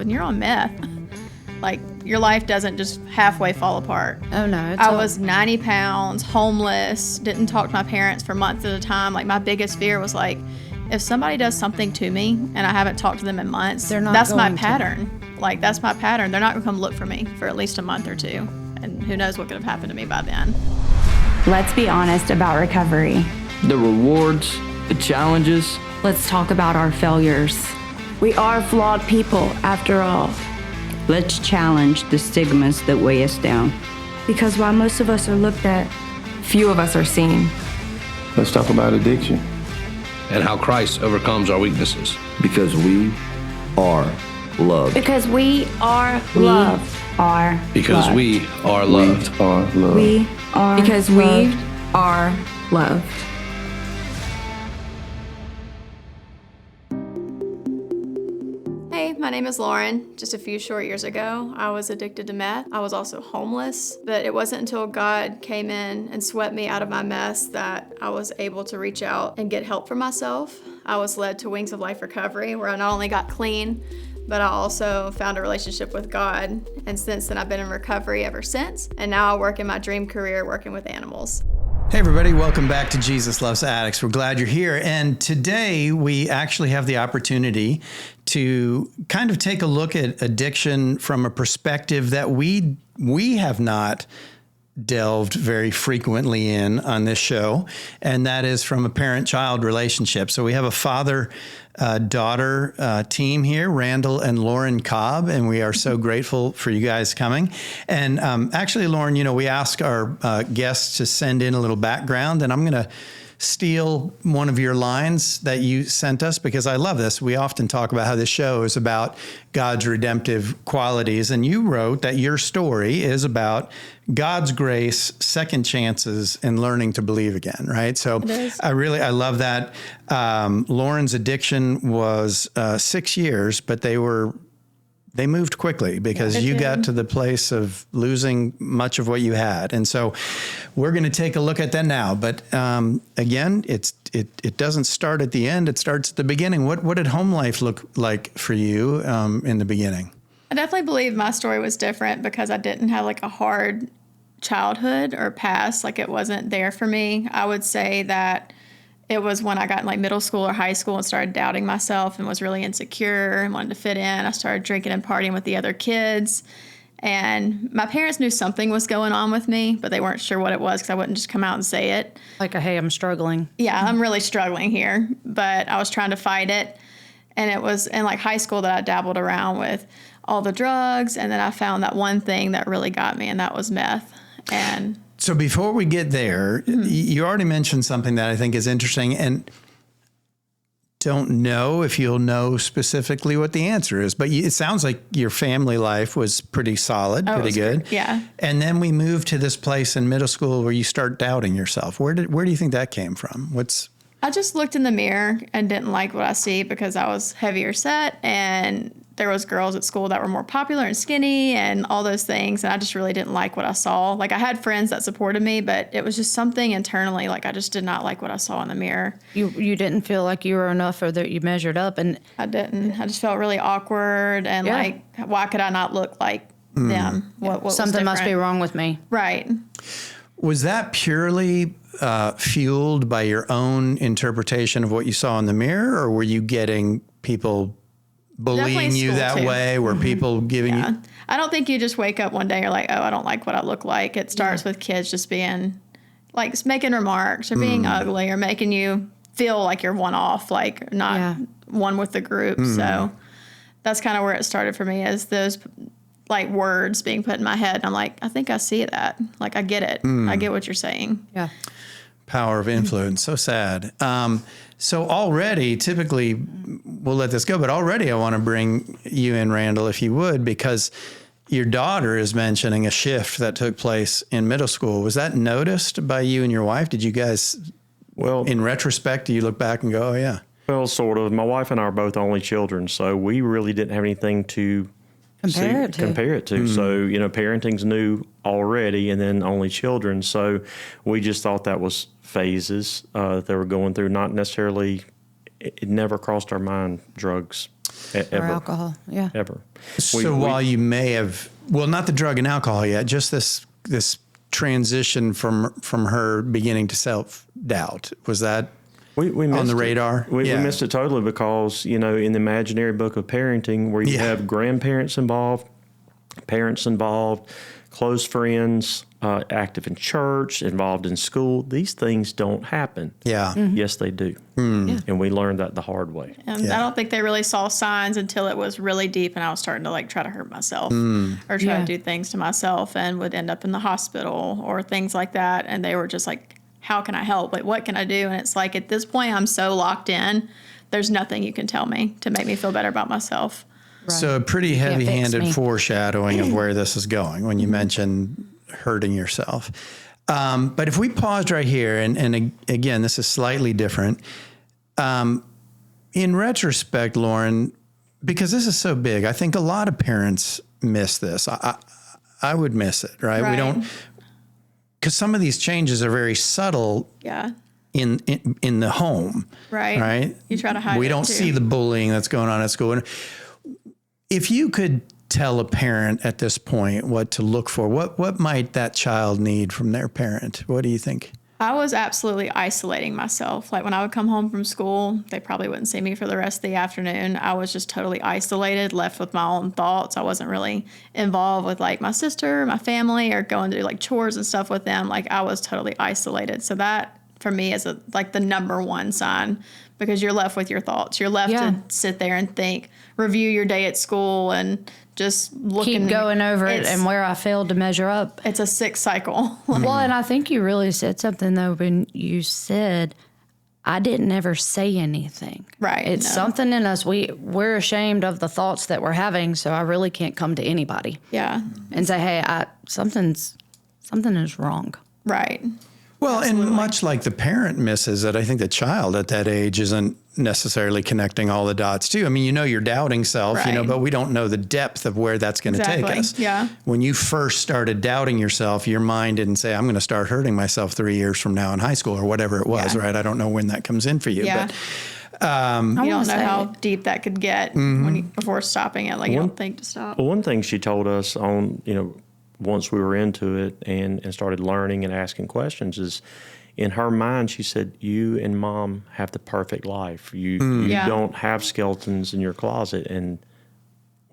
when you're on meth, like, your life doesn't just halfway fall apart. Oh, no. I was 90 pounds, homeless, didn't talk to my parents for months at a time. Like, my biggest fear was, like, if somebody does something to me and I haven't talked to them in months, that's my pattern. Like, that's my pattern. They're not going to come look for me for at least a month or two. And who knows what could have happened to me by then. Let's be honest about recovery. The rewards, the challenges. Let's talk about our failures. We are flawed people, after all. Let's challenge the stigmas that weigh us down. Because while most of us are looked at, Few of us are seen. Let's talk about addiction. And how Christ overcomes our weaknesses. Because we are loved. because we are loved. Because we are loved. We are loved. We are Because loved. we are loved. Hey, my name is Lawren. Just a few short years ago, I was addicted to meth. I was also homeless, but it wasn't until God came in and swept me out of my mess that I was able to reach out and get help for myself. I was led to Wings of Life Recovery, where I not only got clean, but I also found a relationship with God. And since then, I've been in recovery ever since. And now I work in my dream career working with animals. Hey everybody, welcome back to Jesus Loves Addicts. We're glad you're here. And today we actually have the opportunity to kind of take a look at addiction from a perspective that we have not delved very frequently in on this show, and that is from a parent-child relationship. So we have a father-daughter team here, Randall and Lawren Cobb, and we are so grateful for you guys coming. And actually, Lawren, you know, we ask our guests to send in a little background, and I'm going to steal one of your lines that you sent us because I love this. We often talk about how this show is about God's redemptive qualities, and you wrote that your story is about God's grace, second chances, and learning to believe again, right? So I love that. Lauren's addiction was 6 years, but they moved quickly because you got to the place of losing much of what you had. And so we're going to take a look at that now. But again, it doesn't start at the end. It starts at the beginning. What did home life look like for you in the beginning? I definitely believe my story was different because I didn't have like a hard childhood or past. Like, it wasn't there for me. I would say that it was when I got in like middle school or high school and started doubting myself and was really insecure and wanted to fit in. I started drinking and partying with the other kids. And my parents knew something was going on with me, but they weren't sure what it was because I wouldn't just come out and say it. Like, hey, I'm struggling. Yeah, I'm really struggling here. But I was trying to fight it. And it was in like high school that I dabbled around with all the drugs. And then I found that one thing that really got me, and that was meth. And so before we get there, you already mentioned something that I think is interesting, and don't know if you'll know specifically what the answer is, but it sounds like your family life was pretty solid, pretty good. Great. Yeah. And then we moved to this place in middle school where you start doubting yourself. Where do you think that came from? I just looked in the mirror and didn't like what I see because I was heavier set, and there was girls at school that were more popular and skinny and all those things, and I just really didn't like what I saw. Like, I had friends that supported me, but it was just something internally, like I just did not like what I saw in the mirror. You didn't feel like you were enough or that you measured up, and I didn't. I just felt really awkward and like, why could I not look like them? What something must be wrong with me. Right. Was that purely fueled by your own interpretation of what you saw in the mirror, or were you getting people bullying you that way? Were people giving you? I don't think you just wake up one day and you're like, oh, I don't like what I look like. It starts with kids just being like making remarks or being ugly or making you feel like you're one off, like not one with the group. So that's kind of where it started for me, is those like words being put in my head. And I'm like, I think I see that. Like, I get it. I get what you're saying. Yeah. Power of influence. So sad. So already, typically, we'll let this go, but already I want to bring you in, Randall, if you would, because your daughter is mentioning a shift that took place in middle school. Was that noticed by you and your wife? Did you guys, in retrospect, do you look back and go, oh, yeah? Well, sort of. My wife and I are both only children, so we really didn't have anything to compare it to. So, parenting's new already, and then only children. So we just thought that was phases that they were going through, not necessarily, it never crossed our mind, drugs. Or alcohol, yeah. Ever. So while you may have, well, not the drug and alcohol yet, just this transition from her beginning to self-doubt, was that we on the radar? We missed it totally because, in the imaginary book of parenting where you have grandparents involved, parents involved, close friends, active in church, involved in school, these things don't happen. Yeah. Yes, they do. And we learned that the hard way. And I don't think they really saw signs until it was really deep and I was starting to try to hurt myself or try to do things to myself and would end up in the hospital or things like that. And they were just like, how can I help? Like, what can I do? And it's like, at this point, I'm so locked in, there's nothing you can tell me to make me feel better about myself. Right. So a pretty heavy-handed foreshadowing of where this is going when you mention hurting yourself. But if we paused right here, and again, this is slightly different. In retrospect, Lawren, because this is so big, I think a lot of parents miss this. I would miss it, right? We don't, because some of these changes are very subtle. Yeah. In the home. Right. You try to hide it. We don't see the bullying that's going on at school. If you could tell a parent at this point what to look for, what might that child need from their parent? What do you think? I was absolutely isolating myself. Like when I would come home from school, they probably wouldn't see me for the rest of the afternoon. I was just totally isolated, left with my own thoughts. I wasn't really involved with like my sister, my family, or going to do like chores and stuff with them. Like I was totally isolated. So that for me is like the number one sign, because you're left with your thoughts. You're left to sit there and think, review your day at school and just keep going over it and where I failed to measure up. It's a sick cycle. Well, and I think you really said something though when you said, I didn't ever say anything. Right. It's something in us. We're ashamed of the thoughts that we're having, so I really can't come to anybody. Yeah. And say, hey, something is wrong. Right. Well, and much like the parent misses it, I think the child at that age isn't necessarily connecting all the dots too. I mean, your doubting self, but we don't know the depth of where that's going to take us. Yeah. When you first started doubting yourself, your mind didn't say, I'm going to start hurting myself 3 years from now in high school or whatever it was, right? I don't know when that comes in for you. Yeah. But you don't know how deep that could get before stopping it. Like you don't think to stop. Well, one thing she told us on, once we were into it and started learning and asking questions is, in her mind, she said, you and Mom have the perfect life. You don't have skeletons in your closet, and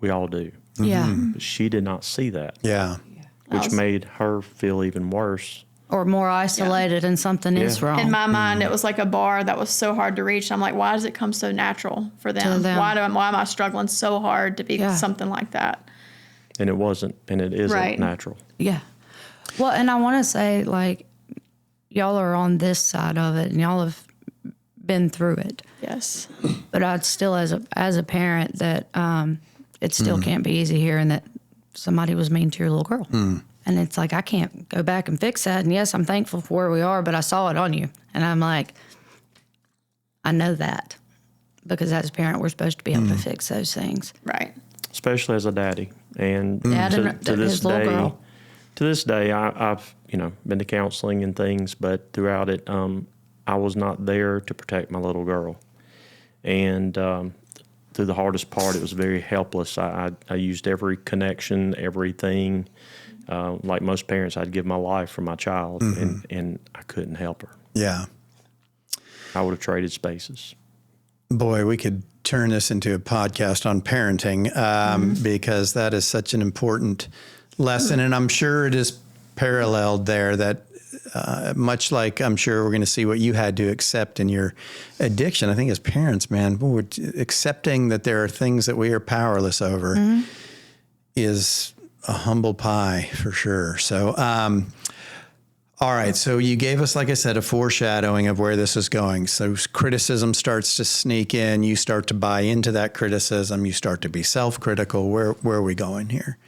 we all do. Yeah. But she did not see that. Yeah. Which made her feel even worse. Or more isolated and something is wrong. In my mind, it was like a bar that was so hard to reach. I'm like, why does it come so natural for them? Why am I struggling so hard to be something like that? And it wasn't, and it isn't natural. Yeah. Well, and I want to say, like, y'all are on this side of it, and y'all have been through it. Yes. But I'd still, as a parent, that it still can't be easy hearing that somebody was mean to your little girl. And it's like, I can't go back and fix that. And yes, I'm thankful for where we are, but I saw it on you. And I'm like, I know that. Because as a parent, we're supposed to be able to fix those things. Right. Especially as a daddy. And to this day, I've been to counseling and things, but throughout it, I was not there to protect my little girl. And through the hardest part, it was very helpless. I used every connection, everything. Like most parents, I'd give my life for my child, and I couldn't help her. Yeah. I would have traded spaces. Boy, we could turn this into a podcast on parenting because that is such an important lesson. And I'm sure it is paralleled there that much like I'm sure we're going to see what you had to accept in your addiction. I think as parents, man, we're accepting that there are things that we are powerless over is a humble pie for sure. So, all right. So you gave us, like I said, a foreshadowing of where this is going. So criticism starts to sneak in. You start to buy into that criticism. You start to be self-critical. Where are we going here?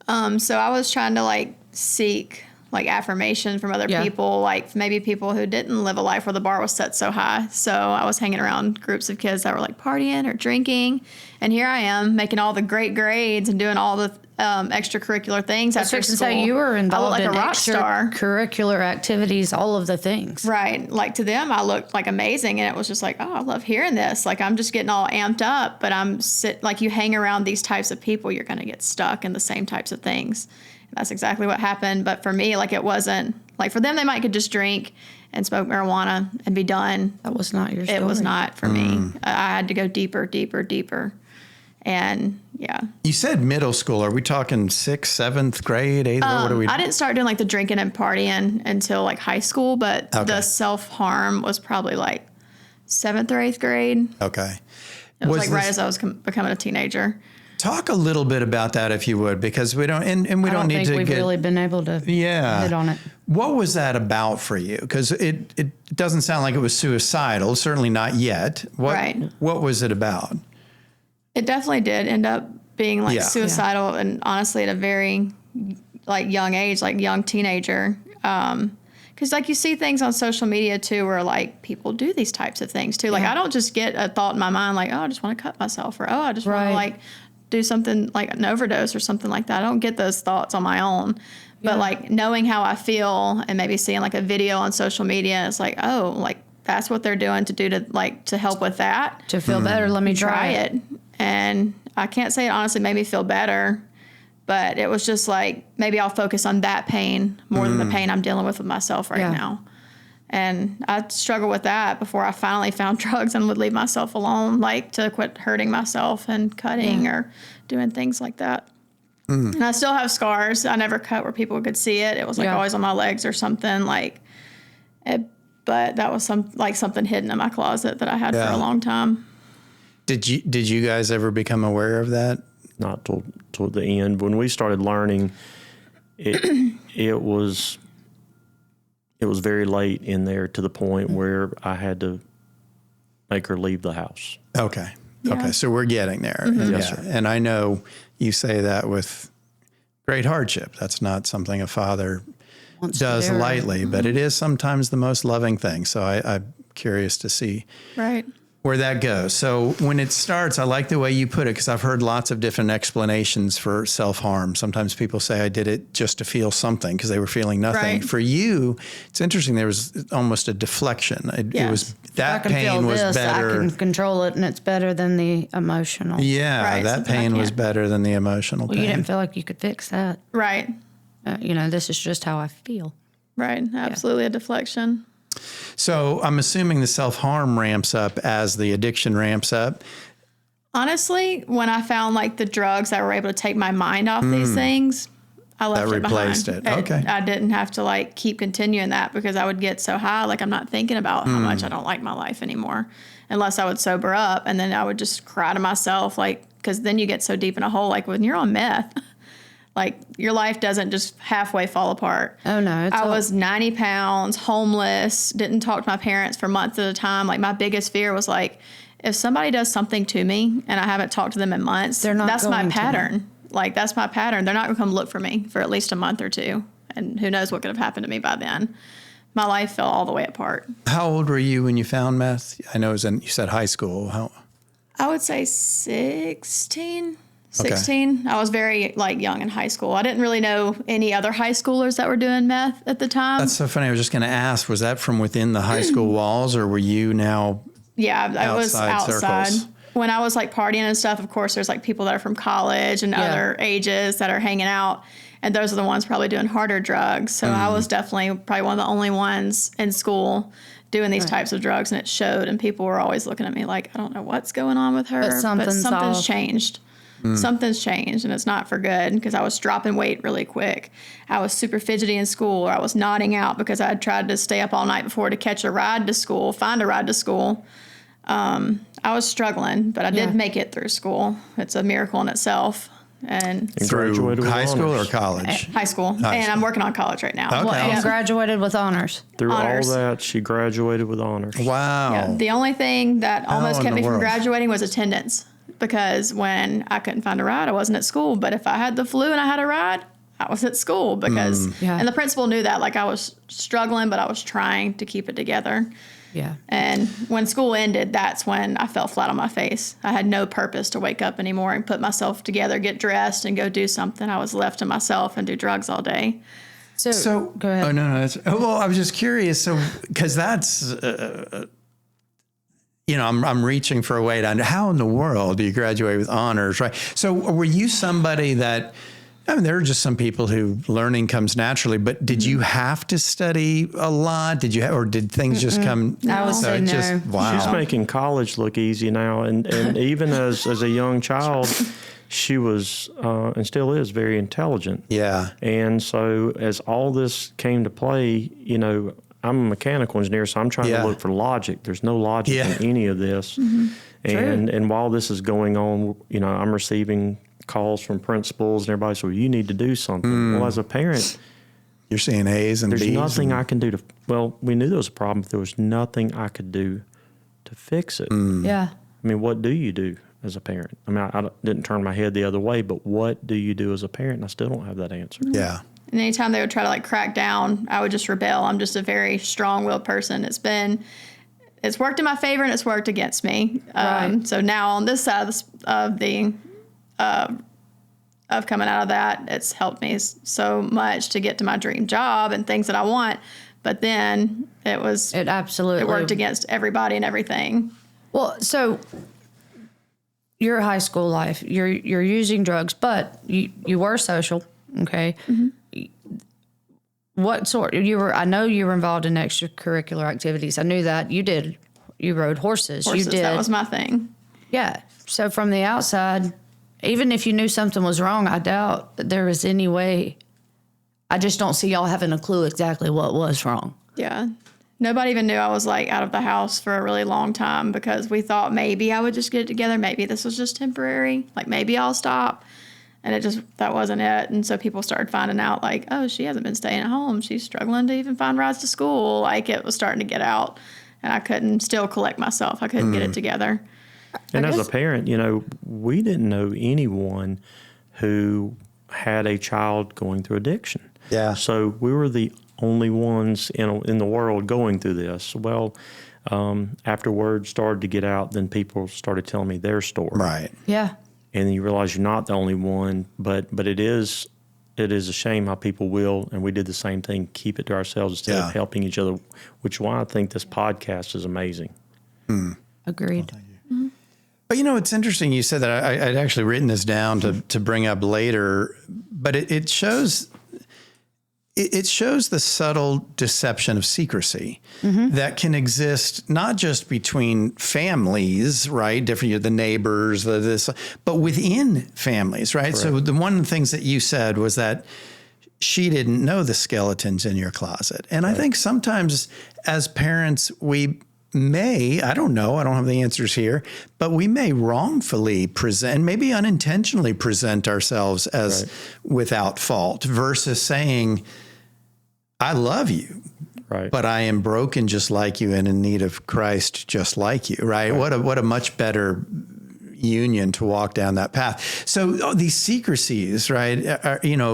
So I was trying to seek affirmation from other people, like maybe people who didn't live a life where the bar was set so high. So I was hanging around groups of kids that were partying or drinking. And here I am making all the great grades and doing all the extracurricular things after school. Say you were involved I looked like in a rock star. Curricular activities, all of the things. Right. Like to them, I looked like amazing. And it was just like, oh, I love hearing this. Like I'm just getting all amped up, but like you hang around these types of people, you're going to get stuck in the same types of things. And that's exactly what happened. But for me, like it wasn't like for them, they might could just drink and smoke marijuana and be done. That was not your story. It was not for me. I had to go deeper. And yeah. You said middle school. Are we talking 6th, 7th grade, 8th? What are we? I didn't start doing like the drinking and partying until like high school, but the self-harm was probably like 7th or 8th grade. Okay. It was like right as I was becoming a teenager. Talk a little bit about that if you would, because we don't, and we don't need to we've really been able to hit on it. What was that about for you? Because it doesn't sound like it was suicidal, certainly not yet. What was it about? It definitely did end up being like suicidal, and honestly at a very like young age, like young teenager. Because like you see things on social media too, where like people do these types of things too. Like I don't just get a thought in my mind like, oh, I just want to cut myself, or oh, I just want to like do something like an overdose or something like that. I don't get those thoughts on my own. But like knowing how I feel and maybe seeing like a video on social media, it's like, oh, like that's what they're doing to help with that. To feel better, let me try it. And I can't say it honestly made me feel better, but it was just like, maybe I'll focus on that pain more than the pain I'm dealing with myself right now. And I struggled with that before I finally found drugs and would leave myself alone, like to quit hurting myself and cutting or doing things like that. And I still have scars. I never cut where people could see it. It was like always on my legs or something but that was something hidden in my closet that I had for a long time. Did you guys ever become aware of that? Not toward the end. When we started learning, it was very late in there to the point where I had to make her leave the house. Okay. Yeah. Okay. So we're getting there. Yes, sir. And I know you say that with great hardship. That's not something a father does lightly, but it is sometimes the most loving thing. So I'm curious to see where that goes. So when it starts, I like the way you put it, because I've heard lots of different explanations for self-harm. Sometimes people say I did it just to feel something because they were feeling nothing. For you, it's interesting. There was almost a deflection. It was that pain was better. I can control it, and it's better than the emotional. Yeah, that pain was better than the emotional pain. You didn't feel like you could fix that. Right. This is just how I feel. Right. Absolutely a deflection. So I'm assuming the self-harm ramps up as the addiction ramps up. Honestly, when I found like the drugs that were able to take my mind off these things, I left it behind. That replaced it. Okay. I didn't have to like keep continuing that, because I would get so high, like I'm not thinking about how much I don't like my life anymore, unless I would sober up, and then I would just cry to myself, like, because then you get so deep in a hole, like when you're on meth. Like, your life doesn't just halfway fall apart. Oh, no. I was 90 pounds, homeless, didn't talk to my parents for months at a time. Like, my biggest fear was, like, if somebody does something to me and I haven't talked to them in months, that's my pattern. Like, that's my pattern. They're not going to come look for me for at least a month or two. And who knows what could have happened to me by then. My life fell all the way apart. How old were you when you found meth? I know you said high school. I would say 16. 16. Okay. I was very young in high school. I didn't really know any other high schoolers that were doing meth at the time. That's so funny. I was just going to ask, was that from within the high school walls, or were you now I was outside. Circles? When I was partying and stuff, of course, there's people that are from college and other ages that are hanging out. And those are the ones probably doing harder drugs. So I was definitely probably one of the only ones in school doing these types of drugs. And it showed. And people were always looking at me like, I don't know what's going on with her. But something's changed. Something's changed, and it's not for good, because I was dropping weight really quick. I was super fidgety in school, or I was nodding out because I had tried to stay up all night before to catch a ride to school, find a ride to school. I was struggling, but I did make it through school. It's a miracle in itself. And through high school or college? High school. And I'm working on college right now. Okay. And graduated with honors. Through all that, she graduated with honors. Wow. Yeah, the only thing that almost kept me from graduating was attendance. Because when I couldn't find a ride, I wasn't at school. But if I had the flu and I had a ride, I was at school. And the principal knew that. I was struggling, but I was trying to keep it together. Yeah. And when school ended, that's when I fell flat on my face. I had no purpose to wake up anymore and put myself together, get dressed, and go do something. I was left to myself and do drugs all day. So go ahead. Oh, no. Well, I was just curious. So, because that's, I'm reaching for a way to under how in the world do you graduate with honors, right? So were you somebody that, there are just some people who learning comes naturally, but did you have to study a lot? Did you, or did things just come? I would say no. Wow. She's making college look easy now. And even as a young child, she was, and still is, very intelligent. Yeah. And so as all this came to play, I'm a mechanical engineer, so I'm trying to look for logic. There's no logic in any of this. And while this is going on, I'm receiving calls from principals and everybody says, well, you need to do something. Well, as a parent, you're seeing A's and there's B's. nothing I can do we knew there was a problem, but there was nothing I could do to fix it. Yeah. I mean, what do you do as a parent? I mean, I didn't turn my head the other way, but what do you do as a parent? And I still don't have that answer. Yeah. And anytime they would try to crack down, I would just rebel. I'm just a very strong-willed person. It's worked in my favor and it's worked against me. Right. So now on this side of coming out of that, it's helped me so much to get to my dream job and things that I want. But then it worked against everybody and everything. Well, so your high school life, you're using drugs, but you were social, okay? Mm-hmm. What sort? I know you were involved in extracurricular activities. I knew that you did. You rode horses. You did. That was my thing. Yeah. So from the outside, even if you knew something was wrong, I doubt there was any way. I just don't see y'all having a clue exactly what was wrong. Yeah. Nobody even knew I was out of the house for a really long time because we thought maybe I would just get it together. Maybe this was just temporary. Maybe I'll stop. And that wasn't it. And so people started finding out oh, she hasn't been staying at home. She's struggling to even find rides to school. It was starting to get out and I couldn't still collect myself. I couldn't get it together. And as a parent, we didn't know anyone who had a child going through addiction. Yeah. So we were the only ones in the world going through this. Well, after word started to get out, then people started telling me their story. Right. Yeah. And then you realize you're not the only one, but it is a shame how people will, and we did the same thing, keep it to ourselves instead of helping each other, which is why I think this podcast is amazing. Agreed. Well, thank you. But it's interesting you said that. I'd actually written this down to bring up later, but it shows the subtle deception of secrecy that can exist not just between families, right? Different, the neighbors, but within families, right? Correct. So one of the things that you said was that she didn't know the skeletons in your closet. And I think sometimes as parents, we may, I don't know, I don't have the answers here, but we may wrongfully present, maybe unintentionally present ourselves as without fault versus saying, I love you, but I am broken just like you and in need of Christ just like you, right? What a much better union to walk down that path. So these secrecies, right,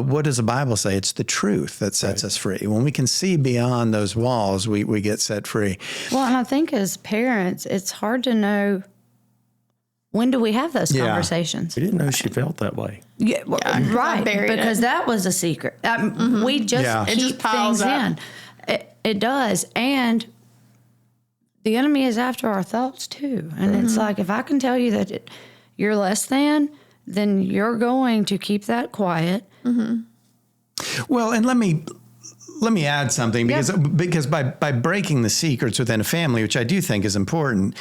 what does the Bible say? It's the truth that sets us free. When we can see beyond those walls, we get set free. Well, and I think as parents, it's hard to know, when do we have those conversations? We didn't know she felt that way. Yeah, right, because that was a secret. We just keep things in. It does, and the enemy is after our thoughts too. And it's if I can tell you that you're less than, then you're going to keep that quiet. Well, and let me add something because by breaking the secrets within a family, which I do think is important,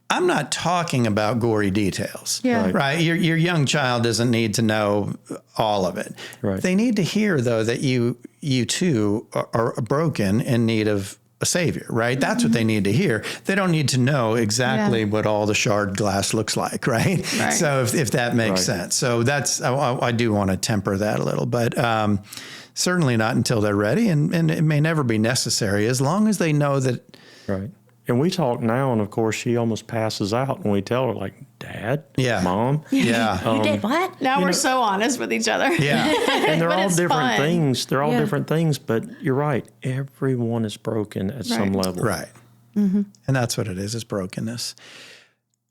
I'm not talking about gory details, right? Your young child doesn't need to know all of it. Right. They need to hear, though, that you too are broken in need of a savior, right? That's what they need to hear. They don't need to know exactly what all the shard glass looks like, right? So if that makes sense. So that's, I do want to temper that a little, but certainly not until they're ready, and it may never be necessary as long as they know that. Right. And we talk now, and of course, she almost passes out when we tell her, Dad, Mom. Yeah. You did what? Now we're so honest with each other. Yeah. And they're all different things. They're all different things, but you're right. Everyone is broken at some level. Right. And that's what it is brokenness.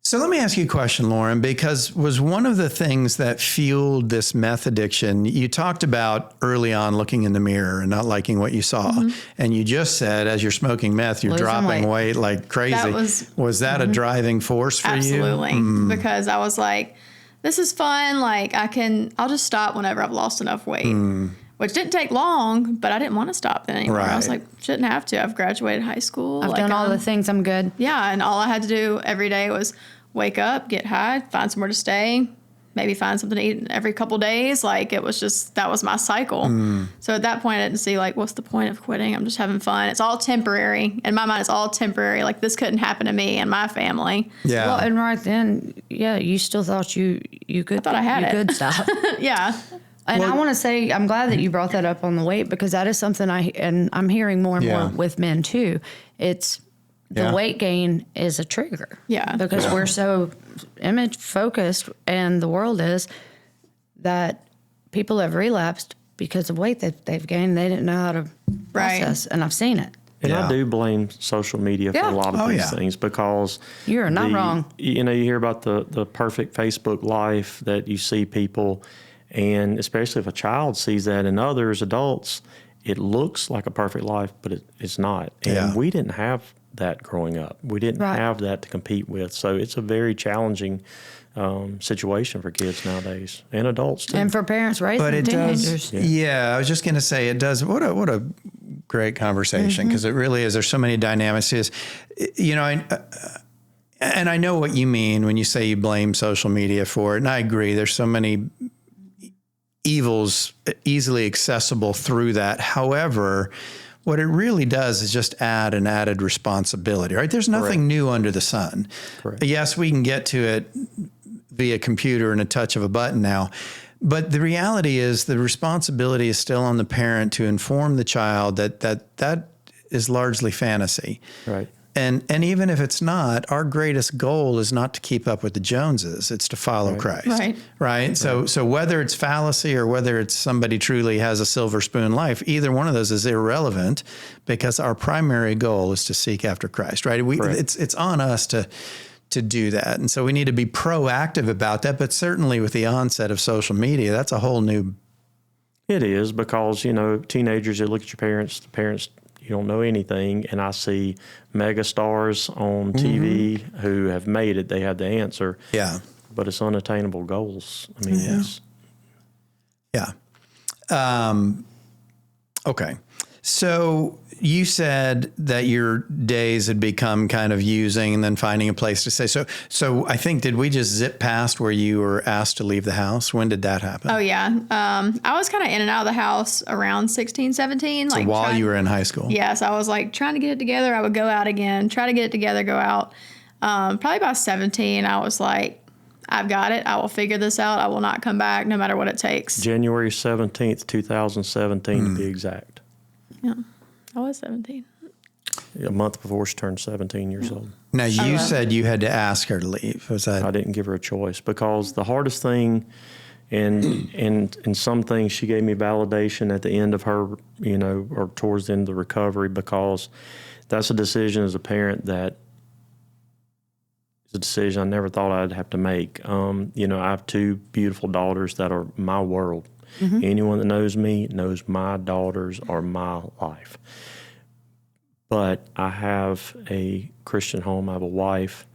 So let me ask you a question, Lawren, because was one of the things that fueled this meth addiction, you talked about early on looking in the mirror and not liking what you saw. And you just said, as you're smoking meth, you're dropping weight like crazy. Was that a driving force for you? Absolutely. Because I was like, this is fun. Like I'll just stop whenever I've lost enough weight. Which didn't take long, but I didn't want to stop then anymore. Right. I was like, shouldn't have to. I've graduated high school. I've done all the things. I'm good. Yeah, and all I had to do every day was wake up, get high, find somewhere to stay, maybe find something to eat every couple days. Like it was just, that was my cycle. So at that point I didn't see like, what's the point of quitting? I'm just having fun. It's all temporary. In my mind, it's all temporary. Like this couldn't happen to me and my family. Yeah. Well, and right then, you still thought you could. I thought I had it. You could stop. Yeah. And I want to say, I'm glad that you brought that up on the weight, because that is something I'm hearing more and more with men too. It's the weight gain is a trigger. Yeah. Because we're so image focused, and the world is, that people have relapsed because of weight that they've gained. They didn't know how to process, and I've seen it. And I do blame social media for a lot of these things, because you're not wrong. You hear about the perfect Facebook life that you see people. And especially if a child sees that in others, adults, it looks like a perfect life, but it's not. And we didn't have that growing up. We didn't have that to compete with. So it's a very challenging situation for kids nowadays, and adults too. And for parents raising teenagers. I was just going to say, it does. What a great conversation, because it really is. There's so many dynamics. And I know what you mean when you say you blame social media for it, and I agree. There's so many evils easily accessible through that. However, what it really does is just add an added responsibility, right? There's nothing new under the sun. Correct. Yes, we can get to it via computer and a touch of a button now, but the reality is the responsibility is still on the parent to inform the child that is largely fantasy. Right. And even if it's not, our greatest goal is not to keep up with the Joneses. It's to follow Christ. Right. So whether it's fallacy or whether it's somebody truly has a silver spoon life, either one of those is irrelevant, because our primary goal is to seek after Christ. Right. It's on us to do that. And so we need to be proactive about that. But certainly with the onset of social media, that's a whole new. It is, because, teenagers, they look at your parents, the parents, you don't know anything, and I see mega stars on TV who have made it. They have the answer. Yeah. But it's unattainable goals. I mean, okay. So you said that your days had become kind of using and then finding a place to stay. So I think, did we just zip past where you were asked to leave the house? When did that happen? Oh, yeah. I was kind of in and out of the house around 16, 17. So while you were in high school? Yes. I was like trying to get it together. I would go out again, try to get it together, go out. Probably about 17, I was like, I've got it. I will figure this out. I will not come back no matter what it takes. January 17th, 2017 to be exact. Yeah. I was 17. A month before she turned 17 years old. Now, you said you had to ask her to leave. Was that? I didn't give her a choice, because the hardest thing, and some things, she gave me validation at the end of her, or towards the end of the recovery, because that's a decision as a parent that is a decision I never thought I'd have to make. I have two beautiful daughters that are my world. Anyone that knows me knows my daughters are my life. But I have a Christian home. I have a wife.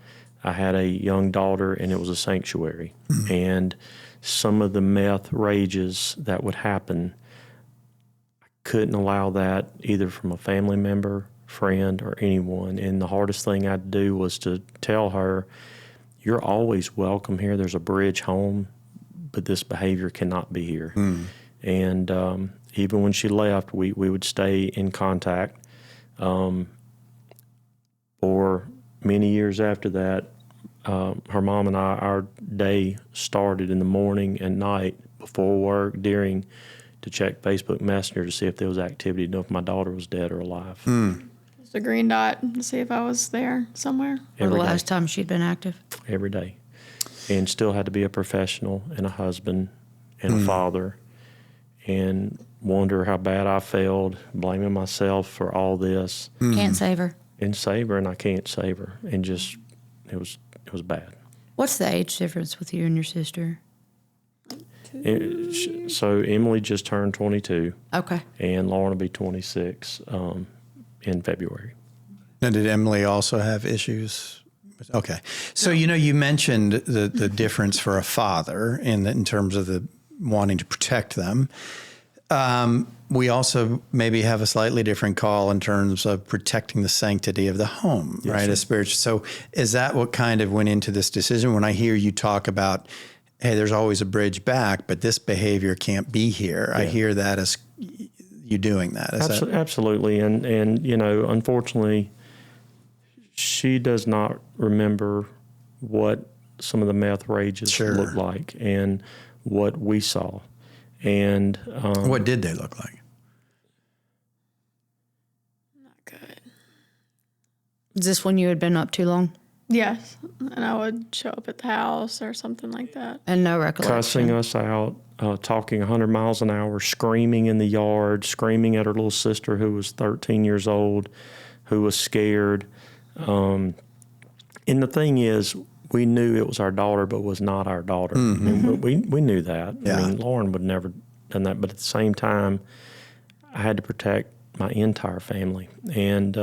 I had a young daughter, and it was a sanctuary. And some of the meth rages that would happen, I couldn't allow that either from a family member, friend, or anyone. And the hardest thing I had to do was to tell her, you're always welcome here. There's a bridge home, but this behavior cannot be here. And even when she left, we would stay in contact. For many years after that, her mom and our day started in the morning and night, before work, during, to check Facebook Messenger to see if there was activity, to know if my daughter was dead or alive. Just a green dot to see if I was there somewhere. Or the last time she'd been active. Every day. And still had to be a professional and a husband and a father, and wonder how bad I failed, blaming myself for all this. Can't save her. and save her, and I can't save her, and just it was bad. What's the age difference with you and your sister? So Emily just turned 22. Okay. And Lawren will be 26 in February. Now, did Emily also have issues? Okay. So, you mentioned the difference for a father in terms of the wanting to protect them. We also maybe have a slightly different call in terms of protecting the sanctity of the home, yes, right? As spiritual. So is that what kind of went into this decision? When I hear you talk about, hey, there's always a bridge back, but this behavior can't be here. Yeah. I hear that as you doing that. Absolutely. And unfortunately, she does not remember what some of the meth rages looked like and what we saw. And what did they look like? Not good. Is this when you had been up too long? Yes, and I would show up at the house or something like that. And no recollection. Cussing us out, talking 100 miles an hour, screaming in the yard, screaming at her little sister who was 13 years old, who was scared. And the thing is, we knew it was our daughter, but was not our daughter. Mm-hmm. I mean, we knew that. Yeah. I mean, Lawren would never done that, but at the same time, I had to protect my entire family. And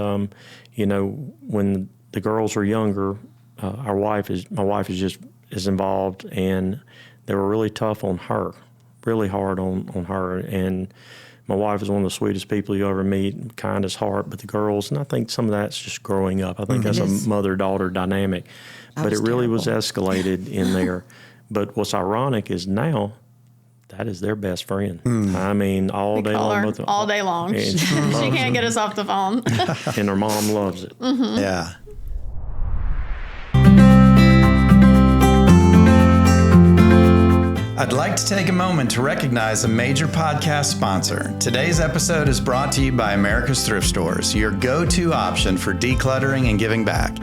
when the girls were younger, my wife is involved, and they were really tough on her, really hard on her. And my wife is one of the sweetest people you ever meet, kindest heart. But the girls, and I think some of that's just growing up. I think that's a mother-daughter dynamic. But it really was escalated in there. But what's ironic is now that is their best friend. I mean, all day long. All day long. She can't get us off the phone. And her mom loves it. Mm-hmm. Yeah. I'd like to take a moment to recognize a major podcast sponsor. Today's episode is brought to you by America's Thrift Stores, your go-to option for decluttering and giving back.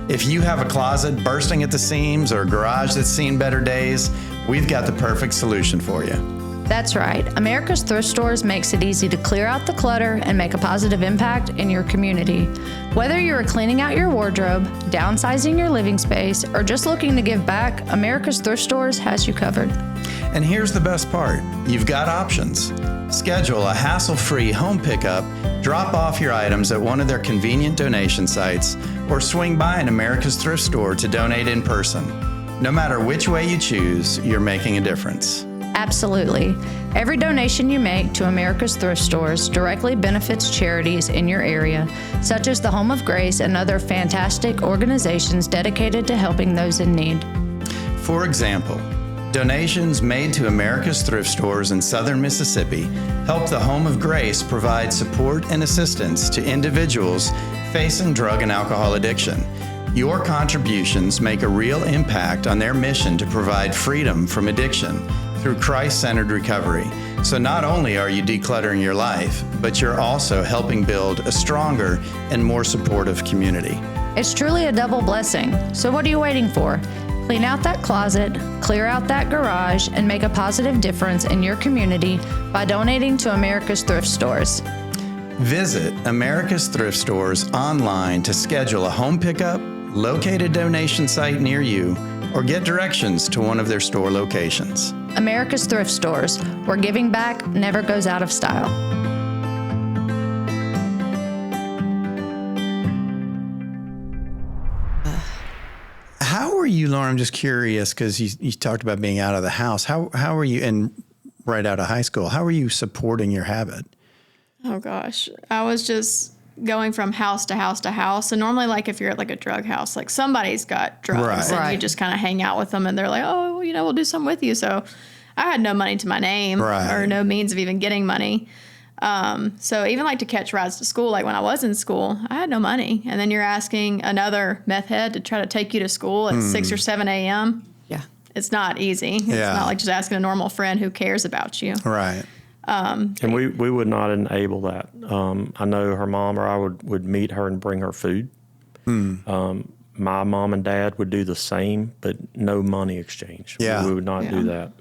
If you have a closet bursting at the seams or a garage that's seen better days, we've got the perfect solution for you. That's right. America's Thrift Stores makes it easy to clear out the clutter and make a positive impact in your community. Whether you're cleaning out your wardrobe, downsizing your living space, or just looking to give back, America's Thrift Stores has you covered. And here's the best part. You've got options. Schedule a hassle-free home pickup, drop off your items at one of their convenient donation sites, or swing by an America's Thrift Store to donate in person. No matter which way you choose, you're making a difference. Absolutely. Every donation you make to America's Thrift Stores directly benefits charities in your area, such as the Home of Grace and other fantastic organizations dedicated to helping those in need. For example, donations made to America's Thrift Stores in southern Mississippi help the Home of Grace provide support and assistance to individuals facing drug and alcohol addiction. Your contributions make a real impact on their mission to provide freedom from addiction through Christ-centered recovery. So not only are you decluttering your life, but you're also helping build a stronger and more supportive community. It's truly a double blessing. So what are you waiting for? Clean out that closet, clear out that garage, and make a positive difference in your community by donating to America's Thrift Stores. Visit America's Thrift Stores online to schedule a home pickup, locate a donation site near you, or get directions to one of their store locations. America's Thrift Stores, where giving back never goes out of style. How were you, Lawren? I'm just curious because you talked about being out of the house. How were you, and right out of high school, how were you supporting your habit? Oh gosh, I was just going from house to house to house. And normally, like if you're at like a drug house, like somebody's got drugs, and you just kind of hang out with them, and they're like, oh, we'll do something with you. So I had no money to my name or no means of even getting money. So even like to catch rides to school, like when I was in school, I had no money. And then you're asking another meth head to try to take you to school at 6 or 7 a.m. Yeah. It's not easy. It's not like just asking a normal friend who cares about you. Right. And we would not enable that. I know her mom or I would meet her and bring her food. My mom and dad would do the same, but no money exchange. Yeah. We would not do that.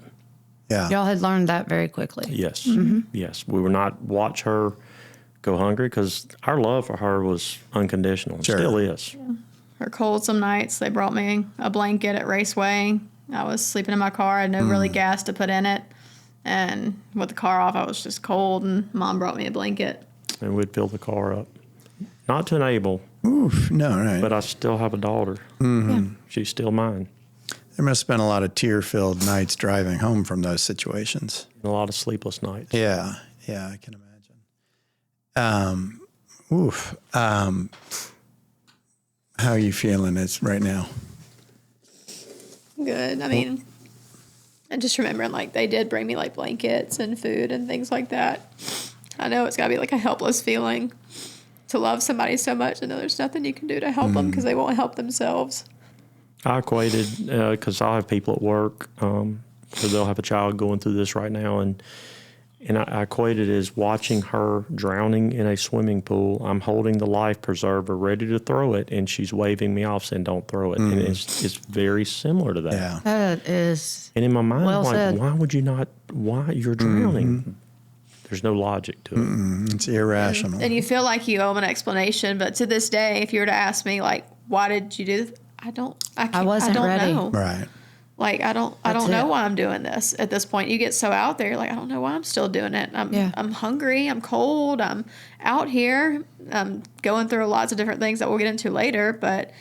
Yeah. Y'all had learned that very quickly. Yes. Yes. We would not watch her go hungry because our love for her was unconditional. Sure. It still is. Yeah. Her cold some nights. They brought me a blanket at Raceway. I was sleeping in my car. I had no really gas to put in it. And with the car off, I was just cold, and Mom brought me a blanket. And we'd fill the car up. Not to enable. Oof, no, right. But I still have a daughter. Mm-hmm. Yeah. She's still mine. There must have been a lot of tear-filled nights driving home from those situations. A lot of sleepless nights. Yeah, I can imagine. How are you feeling right now? Good. I mean, and just remembering, like, they did bring me, like, blankets and food and things like that. I know it's got to be, like, a helpless feeling to love somebody so much and know there's nothing you can do to help them because they won't help themselves. I equated, because I'll have people at work, because they'll have a child going through this right now, and I equated it as watching her drowning in a swimming pool. I'm holding the life preserver, ready to throw it, and she's waving me off saying, don't throw it. And it's very similar to that. Yeah. That is. And in my mind, well I'm like, said. why would you not? Why? You're drowning. There's no logic to it. It's irrational. And you feel like you owe them an explanation, but to this day, if you were to ask me, like, why did you do this? I wasn't ready. know. Right. Like, I don't know why I'm doing this at this point. You get so out there, like, I don't know why I'm still doing it. I'm hungry. I'm cold. I'm out here. I'm going through lots of different things that we'll get into later, but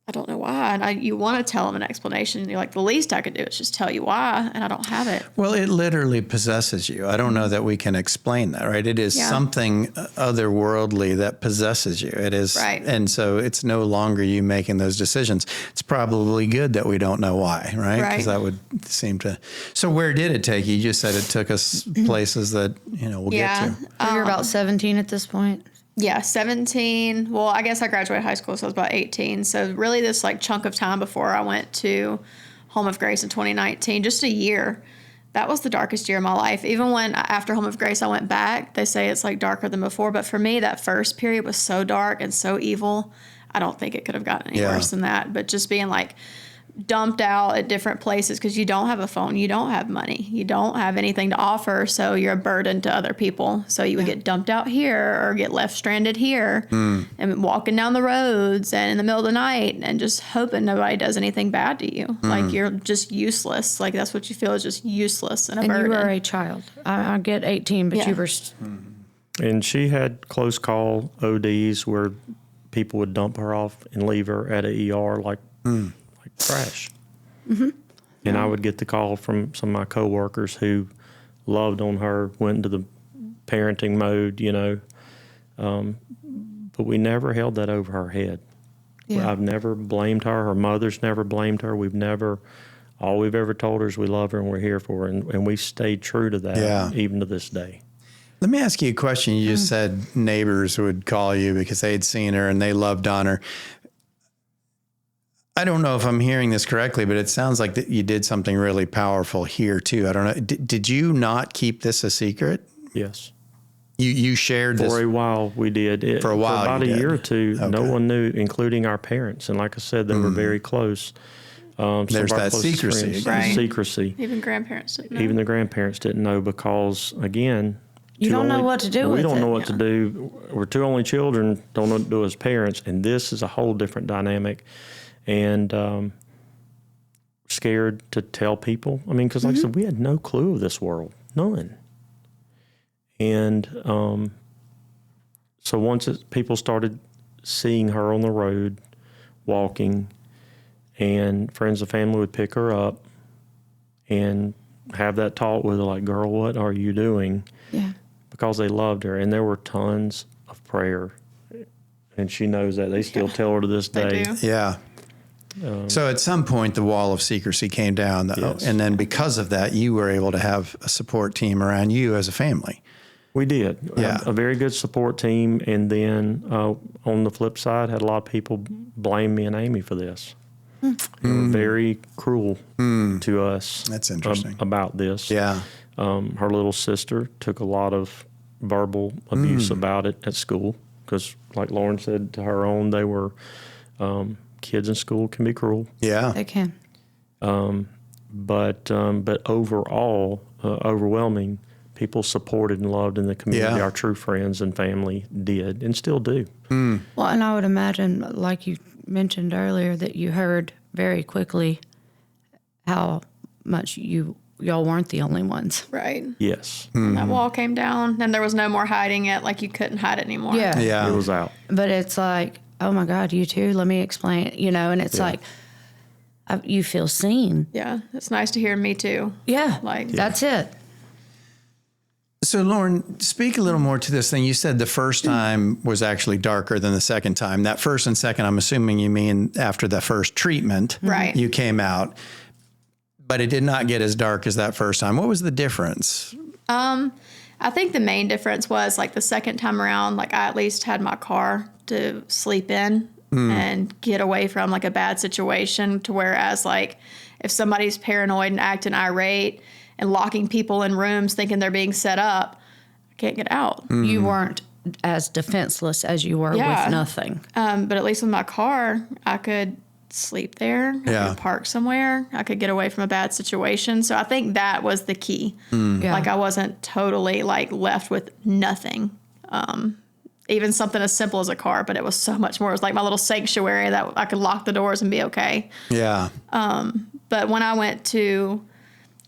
I don't know why. And you want to tell them an explanation. And you're like, the least I could do is just tell you why, and I don't have it. Well, it literally possesses you. I don't know that we can explain that, right? It is something otherworldly that possesses you. It is, right. And so it's no longer you making those decisions. It's probably good that we don't know why, right? Because that would seem to. So where did it take you? You just said it took us places that we'll get to. So you're about 17 at this point. Yeah, 17. Well, I guess I graduated high school, so I was about 18. So really this like chunk of time before I went to Home of Grace in 2019, just a year, that was the darkest year of my life. Even when after Home of Grace I went back, they say it's like darker than before. But for me, that first period was so dark and so evil. I don't think it could have gotten any worse than that. But just being like dumped out at different places because you don't have a phone, you don't have money, you don't have anything to offer, so you're a burden to other people. So you would get dumped out here or get left stranded here and walking down the roads and in the middle of the night and just hoping nobody does anything bad to you. Like you're just useless. Like that's what you feel is just useless and a burden. And you were a child. I get 18, but you were... And she had close call ODs where people would dump her off and leave her at an ER like trash. And I would get the call from some of my coworkers who loved on her, went into the parenting mode, but we never held that over her head. I've never blamed her. Her mother's never blamed her. All we've ever told her is we love her and we're here for her, and we stayed true to that even to this day. Let me ask you a question. You just said neighbors would call you because they'd seen her and they loved on her. I don't know if I'm hearing this correctly, but it sounds like that you did something really powerful here too. I don't know. Did you not keep this a secret? Yes. You shared this? For a while, we did. For a while, for about a year or two, no one knew, including our parents. And like I said, they were very close. There's that secrecy. Right. Secrecy. Even grandparents didn't know. Even the grandparents didn't know because, again, you don't know what to do with it. We don't know what to do. We're two only children, don't know what to do as parents, and this is a whole different dynamic. And scared to tell people. I mean, because like I said, we had no clue of this world, none. And so once people started seeing her on the road, walking, and friends and family would pick her up and have that talk with her, like, girl, what are you doing? Yeah. Because they loved her. And there were tons of prayer. And she knows that. They still tell her to this day. They do. Yeah. So at some point, the wall of secrecy came down, and then because of that, you were able to have a support team around you as a family. We did. A very good support team. And then on the flip side, had a lot of people blame me and Amy for this. They were very cruel to us. That's interesting. About this. Yeah. Her little sister took a lot of verbal abuse about it at school because, like Lauren said to her own, they were kids in school can be cruel. Yeah. They can. But overall, overwhelming, people supported and loved in the community. Yeah. Our true friends and family did and still do. Well, and I would imagine, like you mentioned earlier, that you heard very quickly how much y'all weren't the only ones. Right. Yes. And that wall came down, and there was no more hiding it. Like, you couldn't hide it anymore. Yeah. It was out. But it's like, oh my God, you too? Let me explain. And it's like, you feel seen. Yeah. It's nice to hear me too. Yeah. Like, That's it. So, Lawren, speak a little more to this thing. You said the first time was actually darker than the second time. That first and second, I'm assuming you mean after the first treatment, Right. you came out. But it did not get as dark as that first time. What was the difference? I think the main difference was, like, the second time around, like, I at least had my car to sleep in and get away from, like, a bad situation, to whereas, like, if somebody's paranoid and acting irate and locking people in rooms thinking they're being set up, I can't get out. You weren't as defenseless as you were with nothing. But at least with my car, I could sleep there. I could park somewhere. I could get away from a bad situation. So I think that was the key. Yeah. Like, I wasn't totally, like, left with nothing. Even something as simple as a car, but it was so much more. It was like my little sanctuary that I could lock the doors and be okay. Yeah. But when I went to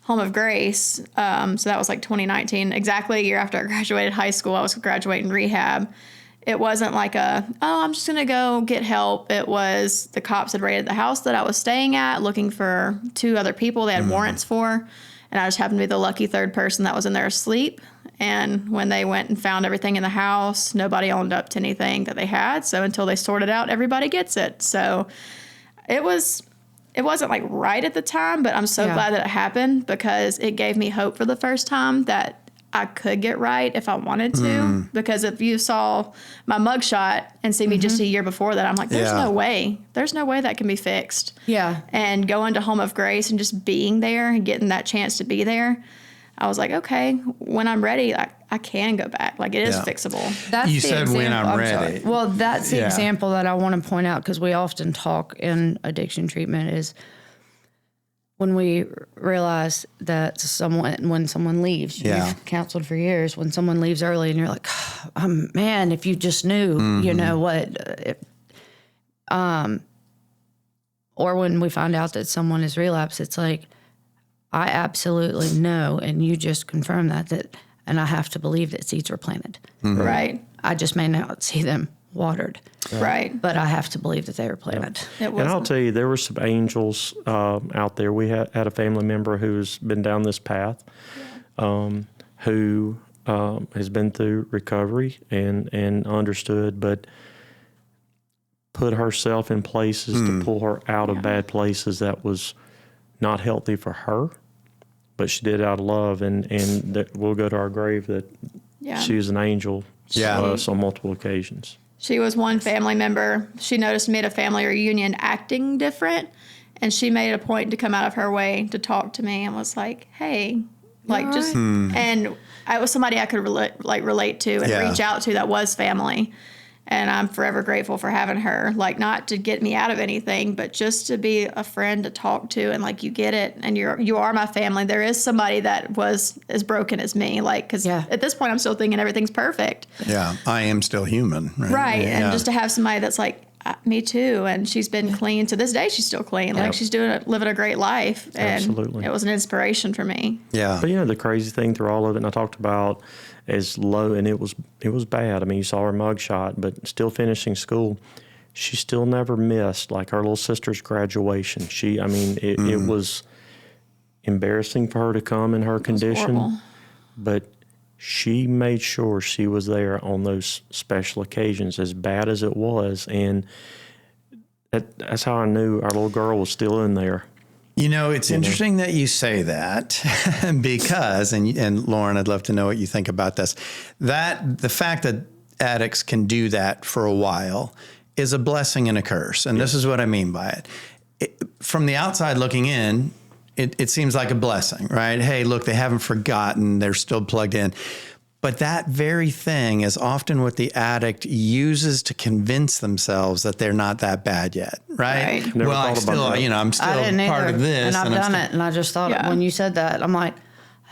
Home of Grace, so that was like 2019, exactly a year after I graduated high school. I was graduating rehab. It wasn't like I'm just going to go get help. It was the cops had raided the house that I was staying at, looking for 2 other people they had warrants for. And I just happened to be the lucky third person that was in there asleep. And when they went and found everything in the house, nobody owned up to anything that they had. So until they sorted out, everybody gets it. So it wasn't like right at the time, but I'm so glad that it happened, because it gave me hope for the first time that I could get right if I wanted to. Because if you saw my mugshot and see me just a year before that, I'm like, there's no way. There's no way that can be fixed. Yeah. And going to Home of Grace and just being there and getting that chance to be there, I was like, okay, when I'm ready, I can go back. Like, it is fixable. That's You the said when example- I'm sorry. ready. Well, that's the example that I want to point out, because we often talk in addiction treatment, is when we realize that when someone leaves, you've counseled for years, when someone leaves early and you're like, man, if you just knew, you know what, or when we find out that someone is relapsed, it's like, I absolutely know, and you just confirmed that, and I have to believe that seeds were planted. Right. I just may not see them watered. Right. But I have to believe that they were planted. It And I'll tell you, there were some angels out there. We had a family member who's been down this path, who has been through recovery and understood, but put herself in places to pull her out of bad places that was not healthy for her, but she did out of love. And that we'll go to our grave that she was an angel to us on multiple occasions. She was one family member. She noticed me at a family reunion acting different, and she made it a point to come out of her way to talk to me and was like, hey, like, just, and I was somebody I could relate to and reach out to that was family. And I'm forever grateful for having her, like, not to get me out of anything, but just to be a friend to talk to, and, like, you get it, and you are my family. There is somebody that was as broken as me, like, because at this point I'm still thinking everything's perfect. Yeah, I am still human. Right, and just to have somebody that's like, me too, and she's been clean to this day. She's still clean, like, she's living a great life, and Absolutely. It was an inspiration for me. Yeah, but the crazy thing through all of it, and I talked about as low, and it was bad. I mean, you saw her mugshot, but still finishing school, she still never missed like her little sister's graduation. It was embarrassing for her to come in her condition, but she made sure she was there on those special occasions, as bad as it was, and that's how I knew our little girl was still in there. It's interesting that you say that because, and Lawren, I'd love to know what you think about this, that the fact that addicts can do that for a while is a blessing and a curse. And this is what I mean by it. From the outside looking in, it seems like a blessing, right? Hey, look, they haven't forgotten. They're still plugged in. But that very thing is often what the addict uses to convince themselves that they're not that bad yet, right? Never well, I'm still part of this. And I've done it. And I just thought when you said that, I'm like,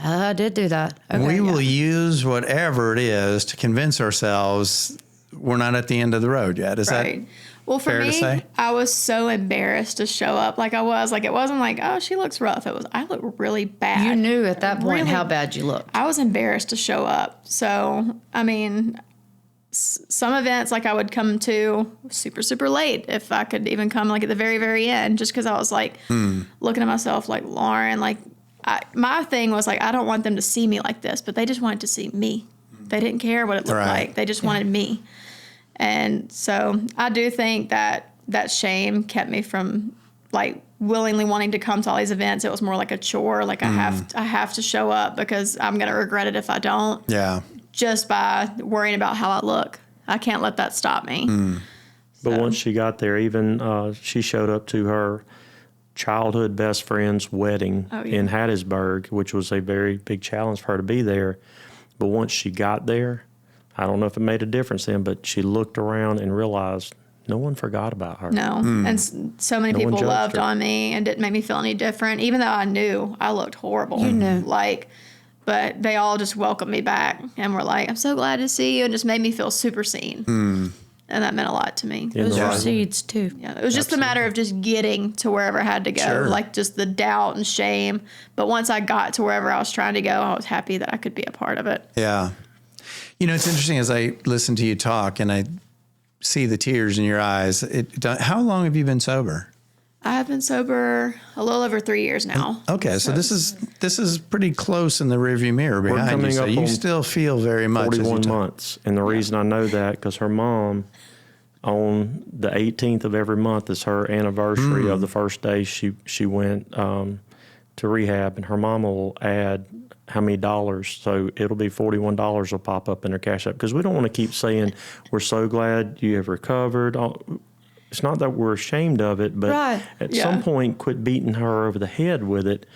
I did do that. Okay, we will use whatever it is to convince ourselves we're not at the end of the road yet. Is that well, for fair me, to say? I was so embarrassed to show up like I was. Like, it wasn't like, oh, she looks rough. It was, I look really bad. You knew at that point how bad you looked. I was embarrassed to show up. So, I mean, some events, like, I would come to super, super late if I could even come, like, at the very, very end, just because I was, like, looking at myself like, Lawren, like, my thing was, like, I don't want them to see me like this, but they just wanted to see me. They didn't care what it looked like. They just wanted me. And so I do think that shame kept me from, like, willingly wanting to come to all these events. It was more like a chore. Like, I have to show up because I'm going to regret it if I don't. Yeah. Just by worrying about how I look. I can't let that stop me. But once she got there, even she showed up to her childhood best friend's wedding in Hattiesburg, which was a very big challenge for her to be there. But once she got there, I don't know if it made a difference then, but she looked around and realized no one forgot about her. No. And so many people loved on me and didn't make me feel any different, even though I knew I looked horrible. You knew. Like, but they all just welcomed me back and were like, I'm so glad to see you, and just made me feel super seen. And that meant a lot to me. Those were seeds, too. Yeah, it was just a matter of just getting to wherever I had to go, like just the doubt and shame. But once I got to wherever I was trying to go, I was happy that I could be a part of it. Yeah. You know, it's interesting as I listen to you talk and I see the tears in your eyes. How long have you been sober? I have been sober a little over 3 years now. Okay, so this is pretty close in the rearview mirror behind you. So you still feel very much 41 months, and the reason I know that because her mom, on the 18th of every month is her anniversary of the first day she went to rehab, and her mom will add how many dollars, so it'll be $41 will pop up in her Cash App, because we don't want to keep saying we're so glad you have recovered. It's not that we're ashamed of it, but at some point, quit beating her over the head with it.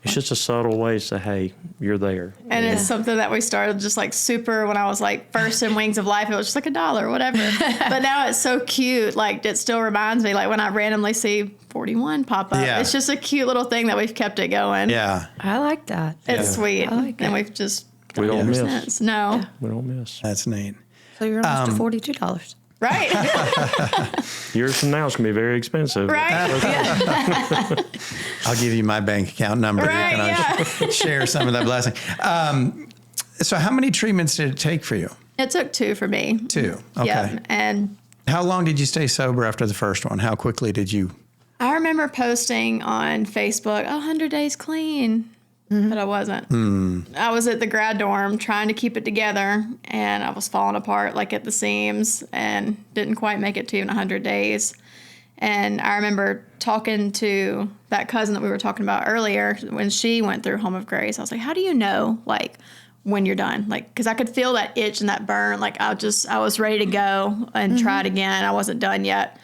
It's just a subtle way to say, hey, you're there. And it's something that we started just like super when I was like first in Wings of Life. It was just like $1, whatever. But now it's so cute. Like, it still reminds me, like, when I randomly see 41 pop up. It's just a cute little thing that we've kept it going. Yeah. I like that. It's sweet. I like and it. we've just We don't miss. Since. No. We don't miss. That's neat. So you're almost to $42. Right. Years from now, it's going to be very expensive. Right. I'll give you my bank account number. Right, You can share some of that blessing. So how many treatments did it take for you? It took 2 for me. 2. Okay. Yeah. And how long did you stay sober after the first one? How quickly did you? I remember posting on Facebook, 100 days clean. But I wasn't. I was at the grad dorm trying to keep it together, and I was falling apart like at the seams and didn't quite make it to even 100 days. And I remember talking to that cousin that we were talking about earlier when she went through Home of Grace. I was like, how do you know, like, when you're done? Like, because I could feel that itch and that burn. Like, I was ready to go and try it again. I wasn't done yet.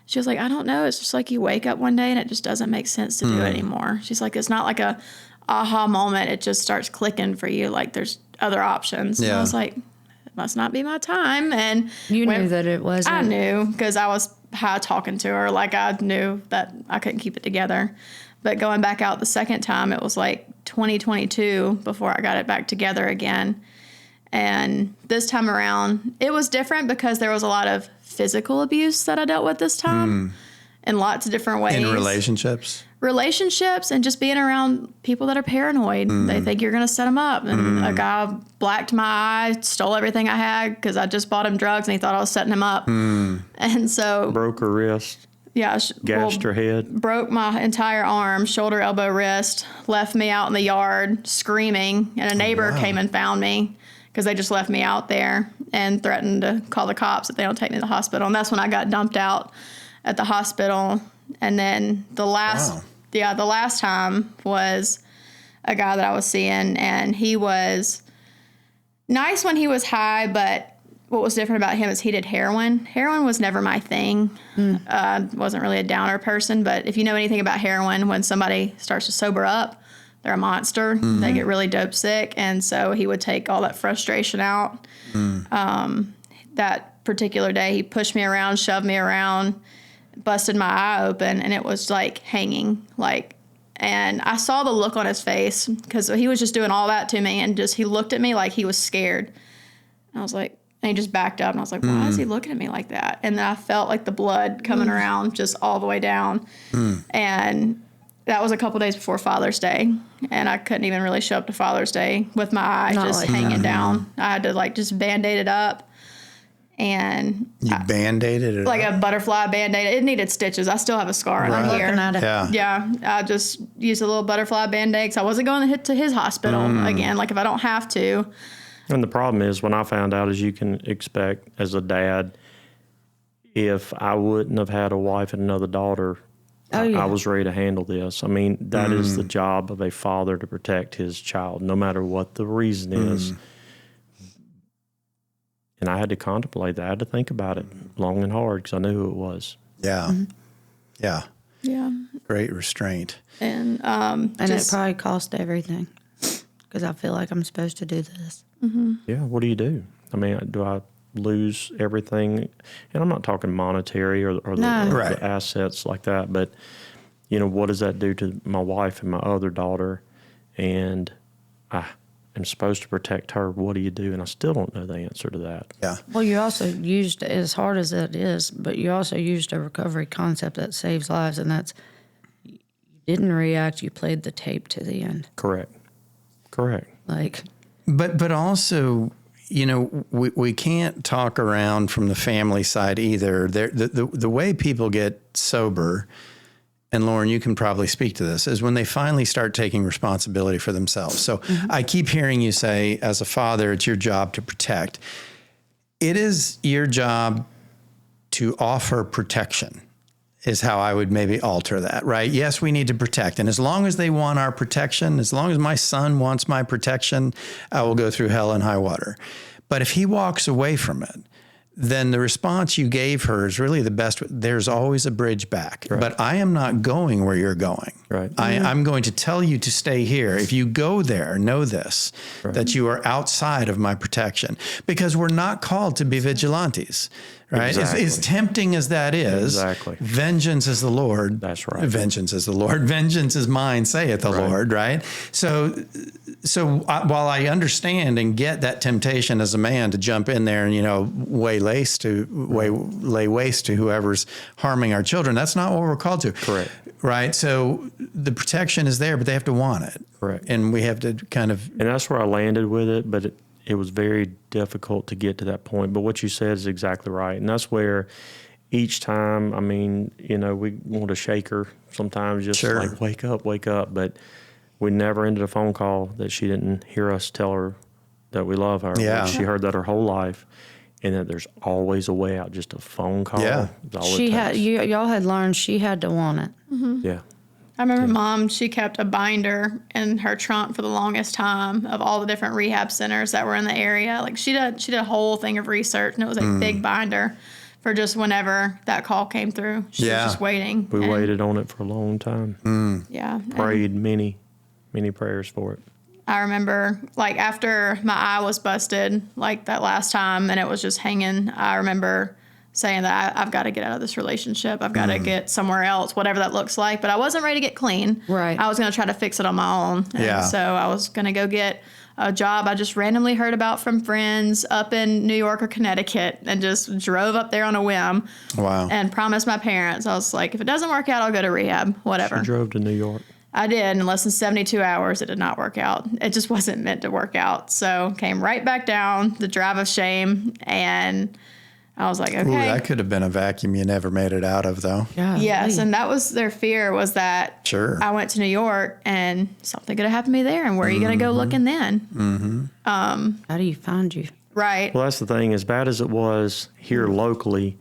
She was like, I don't know. It's just like you wake up one day and it just doesn't make sense to do it anymore. She's like, it's not like a aha moment. It just starts clicking for you. Like, there's other options. And I was like, it must not be my time. And you knew that it wasn't. I knew because I was high talking to her. Like, I knew that I couldn't keep it together. But going back out the second time, it was like 2022 before I got it back together again. And this time around, it was different because there was a lot of physical abuse that I dealt with this time in lots of different ways. In relationships? Relationships and just being around people that are paranoid. They think you're going to set them up. And a guy blacked my eye, stole everything I had because I just bought him drugs and he thought I was setting him up. And so... Broke her wrist. Yeah. Gashed her head. Broke my entire arm, shoulder, elbow, wrist, left me out in the yard screaming. And a neighbor came and found me because they just left me out there and threatened to call the cops if they don't take me to the hospital. And that's when I got dumped out at the hospital. And then the last time was a guy that I was seeing, and he was nice when he was high, but what was different about him is he did heroin. Heroin was never my thing. Wasn't really a downer person, but if you know anything about heroin, when somebody starts to sober up, they're a monster. They get really dope sick, and so he would take all that frustration out. That particular day, he pushed me around, shoved me around, busted my eye open, and it was like hanging, like, And I saw the look on his face because he was just doing all that to me, and he looked at me like he was scared. And I was like, and he just backed up, and I was like, why is he looking at me like that? And then I felt like the blood coming around just all the way down. And that was a couple days before Father's Day, and I couldn't even really show up to Father's Day with my eye hanging down. I had to just Band-Aid it up. And you Band-Aided it like up? a butterfly Band-Aid. It needed stitches. I still have a scar on here. Yeah. I just used a little butterfly Band-Aid because I wasn't going to his hospital again. Like if I don't have to. And the problem is, when I found out, as you can expect as a dad, if I wouldn't have had a wife and another daughter, I was ready to handle this. I mean, that is the job of a father, to protect his child, no matter what the reason is. And I had to contemplate that. I had to think about it long and hard because I knew who it was. Yeah. Yeah. Yeah. Great restraint. And it probably cost everything because I feel like I'm supposed to do this. Yeah. What do you do? I mean, do I lose everything? And I'm not talking monetary or the assets like that, but, what does that do to my wife and my other daughter? And I am supposed to protect her. What do you do? And I still don't know the answer to that. Yeah. Well, you also used, as hard as that is, but you also used a recovery concept that saves lives, and that's you didn't react, you played the tape to the end. Correct. But also, we can't talk around from the family side either. The way people get sober, and Lawren, you can probably speak to this, is when they finally start taking responsibility for themselves. So I keep hearing you say, as a father, it's your job to protect. It is your job to offer protection, is how I would maybe alter that, right? Yes, we need to protect. And as long as they want our protection, as long as my son wants my protection, I will go through hell and high water. But if he walks away from it, then the response you gave her is really the best. There's always a bridge back. Right. But I am not going where you're going. Right. I'm going to tell you to stay here. If you go there, know this, that you are outside of my protection. Because we're not called to be vigilantes. Right? Exactly. As tempting as that is, vengeance is the Lord. That's right. Vengeance is the Lord. Vengeance is mine, saith the Lord, right? So while I understand and get that temptation as a man to jump in there and, lay waste to whoever's harming our children, that's not what we're called to. Correct. Right? So the protection is there, but they have to want it. Correct. And we have to kind of... And that's where I landed with it, but it was very difficult to get to that point. But what you said is exactly right. And that's where each time, we want to shake her sometimes, just like, wake up. But we never ended a phone call that she didn't hear us tell her that we love her. Yeah. She heard that her whole life, and that there's always a way out, just a phone call. Yeah. Y'all had learned she had to want it. Mm-hmm. Yeah. I remember Mom, she kept a binder in her trunk for the longest time of all the different rehab centers that were in the area. Like she did a whole thing of research, and it was a big binder for just whenever that call came through. She was just waiting. We waited on it for a long time. Yeah. Prayed many, many prayers for it. I remember, after my eye was busted, that last time, and it was just hanging, I remember saying that I've got to get out of this relationship. I've got to get somewhere else, whatever that looks like. But I wasn't ready to get clean. Right. I was going to try to fix it on my own. And so I was going to go get a job I just randomly heard about from friends up in New York or Connecticut, and just drove up there on a whim. Wow. And promised my parents, I was like, if it doesn't work out, I'll go to rehab, whatever. She drove to New York. I did. In less than 72 hours, it did not work out. It just wasn't meant to work out. So came right back down the drive of shame, and I was like, okay. Ooh, that could have been a vacuum you never made it out of, though. Yeah. Yes, and that was their fear, was that I went to New York and something could have happened to me there, and where are you going to go looking then? Mm-hmm. How do you find you? Right. Well, that's the thing. As bad as it was here locally,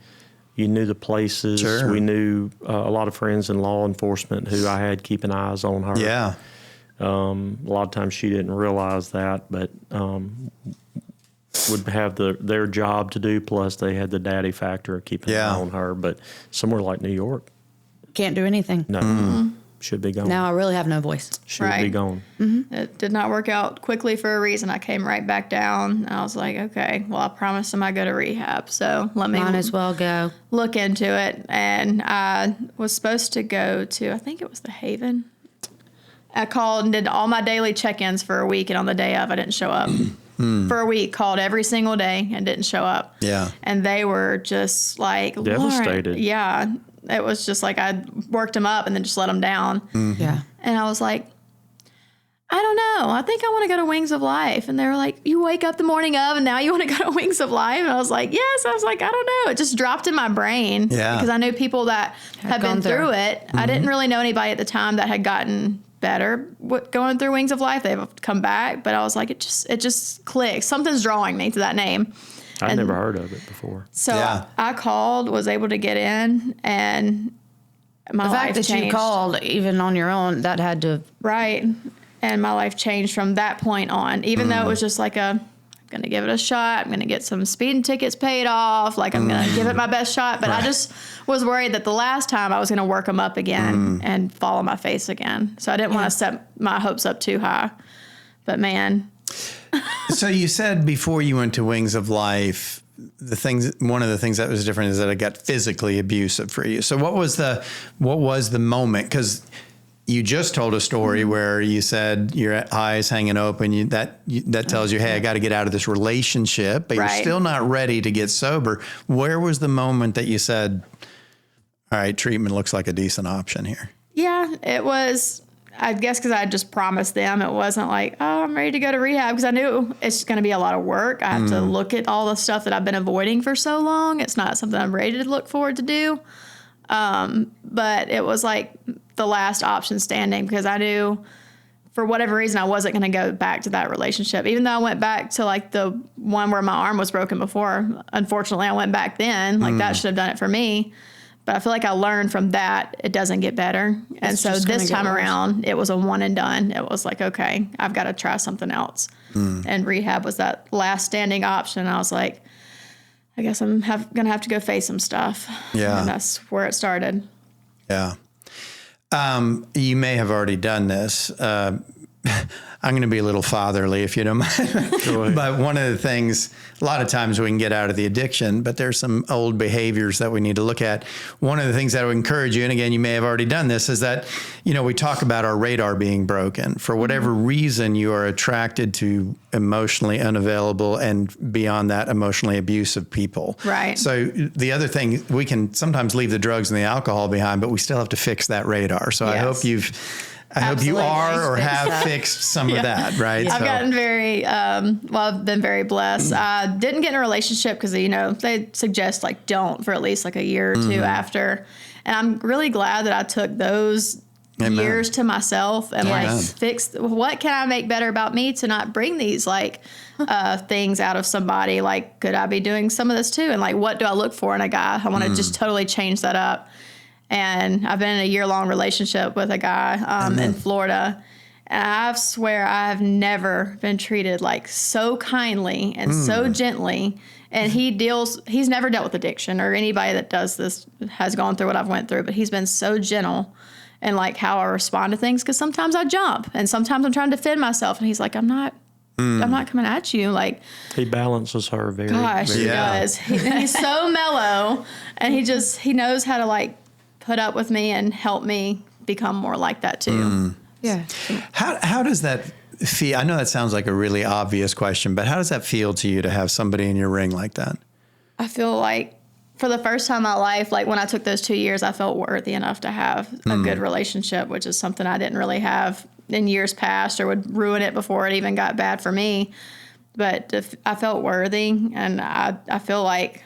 you knew the places. Sure. We knew a lot of friends in law enforcement who I had keeping eyes on her. Yeah. A lot of times she didn't realize that, but would have their job to do, plus they had the daddy factor of keeping an eye on her. But somewhere like New York, can't do anything. No, should be gone. Now I really have no voice. Should be gone. Mm-hmm. It did not work out quickly for a reason. I came right back down. I was like, okay, well, I promised them I'd go to rehab, so let me might as well go look into it. And I was supposed to go to, I think it was the Haven. I called and did all my daily check-ins for a week, and on the day of, I didn't show up. For a week, called every single day and didn't show up. Yeah. And they were just like, devastated. Lawren. Yeah. It was just like I worked them up and then just let them down. Yeah. And I was like, I don't know. I think I want to go to Wings of Life. And they were like, you wake up the morning of and now you want to go to Wings of Life? And I was like, yes. I was like, I don't know. It just dropped in my brain. Yeah. Because I knew people that had been through it. I didn't really know anybody at the time that had gotten better going through Wings of Life. They've come back. But I was like, it just clicks. Something's drawing me to that name. I'd never heard of it before. So I called, was able to get in, and my life changed. The fact that you called, even on your own, that had to... Right. And my life changed from that point on, even though it was just like I'm going to give it a shot. I'm going to get some speeding tickets paid off. Like, I'm going to give it my best shot. But I just was worried that the last time I was going to work them up again and fall on my face again. So I didn't want to set my hopes up too high. But, man... So you said before you went to Wings of Life, one of the things that was different is that it got physically abusive for you. So what was the moment? Because you just told a story where you said your eyes hanging open. That tells you, hey, I got to get out of this relationship, but you're still not ready to get sober. Where was the moment that you said, all right, treatment looks like a decent option here? Yeah, it was. I guess because I just promised them, it wasn't like, oh, I'm ready to go to rehab, because I knew it's going to be a lot of work. I have to look at all the stuff that I've been avoiding for so long. It's not something I'm ready to look forward to do. But it was like the last option standing, because I knew for whatever reason I wasn't going to go back to that relationship. Even though I went back to like the one where my arm was broken before, unfortunately I went back then. Like that should have done it for me. But I feel like I learned from that it doesn't get better. And so this time around, it was a one and done. It was like, okay, I've got to try something else. And rehab was that last standing option. I was like, I guess I'm going to have to go face some stuff. Yeah. And that's where it started. Yeah. You may have already done this. I'm going to be a little fatherly, if you don't mind. But one of the things, a lot of times we can get out of the addiction, but there's some old behaviors that we need to look at. One of the things that I would encourage you, and again, you may have already done this, is that, we talk about our radar being broken. For whatever reason, you are attracted to emotionally unavailable and beyond that, emotionally abusive people. Right. So the other thing, we can sometimes leave the drugs and the alcohol behind, but we still have to fix that radar. So I hope you are or have fixed some of that, right? I've gotten very, I've been very blessed. I didn't get in a relationship because, they suggest don't for at least like a year or two after. And I'm really glad that I took those years to myself and fixed what can I make better about me to not bring these things out of somebody. Like, could I be doing some of this too? And what do I look for in a guy? I want to just totally change that up. And I've been in a year-long relationship with a guy in Florida. And I swear I've never been treated so kindly and so gently. And he's never dealt with addiction, or anybody that does this has gone through what I've went through. But he's been so gentle in how I respond to things, because sometimes I jump and sometimes I'm trying to defend myself. And he's like, I'm not coming at you. He balances her very, he does. He's so mellow, and he knows how to put up with me and help me become more like that too. Yeah. How does that feel? I know that sounds like a really obvious question, but how does that feel to you to have somebody in your ring like that? I feel like for the first time in my life, when I took those 2 years, I felt worthy enough to have a good relationship, which is something I didn't really have in years past, or would ruin it before it even got bad for me. But I felt worthy, and I feel like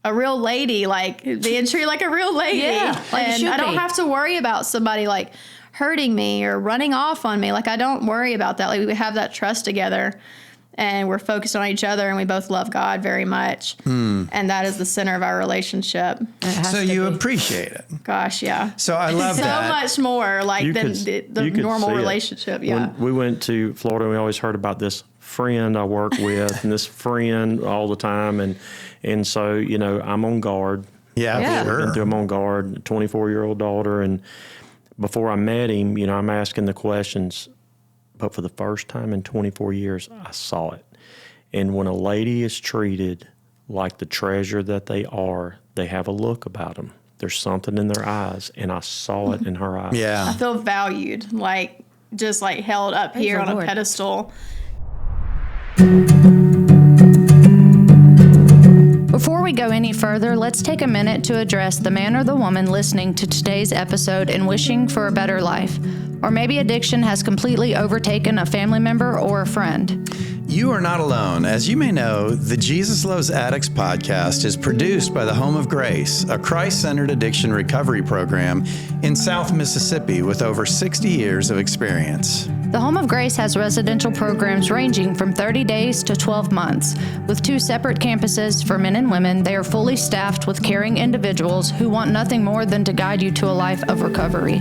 a real lady, being treated like a real lady. Yeah, and I don't have to worry about somebody hurting me or running off on me. I don't worry about that. We have that trust together, and we're focused on each other, and we both love God very much. And that is the center of our relationship. So you appreciate it. Gosh, yeah. So I love that. So much more than the normal relationship. Yeah. When we went to Florida, we always heard about this friend I work with and this friend all the time. And so, I'm on guard. Yeah. Sure. I'm on guard, 24-year-old daughter. And before I met him, I'm asking the questions. But for the first time in 24 years, I saw it. And when a lady is treated like the treasure that they are, they have a look about them. There's something in their eyes, and I saw it in her eyes. Yeah. I feel valued. just like held up here on a pedestal. Before we go any further, let's take a minute to address the man or the woman listening to today's episode and wishing for a better life. Or maybe addiction has completely overtaken a family member or a friend. You are not alone. As you may know, the Jesus Loves Addicts podcast is produced by the Home of Grace, a Christ-centered addiction recovery program in South Mississippi with over 60 years of experience. The Home of Grace has residential programs ranging from 30 days to 12 months. With 2 separate campuses for men and women, they are fully staffed with caring individuals who want nothing more than to guide you to a life of recovery.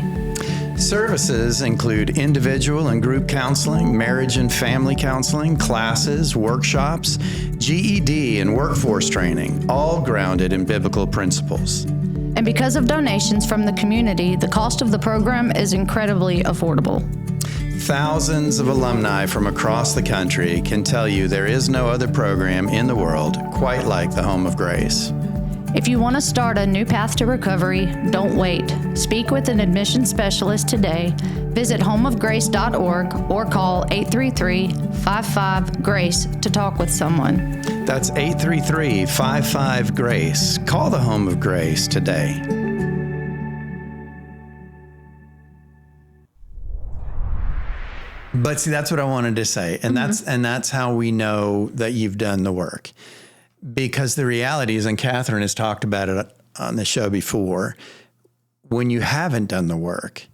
Services include individual and group counseling, marriage and family counseling, classes, workshops, GED, and workforce training, all grounded in biblical principles. And because of donations from the community, the cost of the program is incredibly affordable. Thousands of alumni from across the country can tell you there is no other program in the world quite like the Home of Grace. If you want to start a new path to recovery, don't wait. Speak with an admission specialist today. Visit homeofgrace.org or call 833-55-GRACE to talk with someone. That's 833-55-GRACE. Call the Home of Grace today. But see, that's what I wanted to say. And that's how we know that you've done the work. Because the reality is, and Kathryn has talked about it on the show before, when you haven't done the work,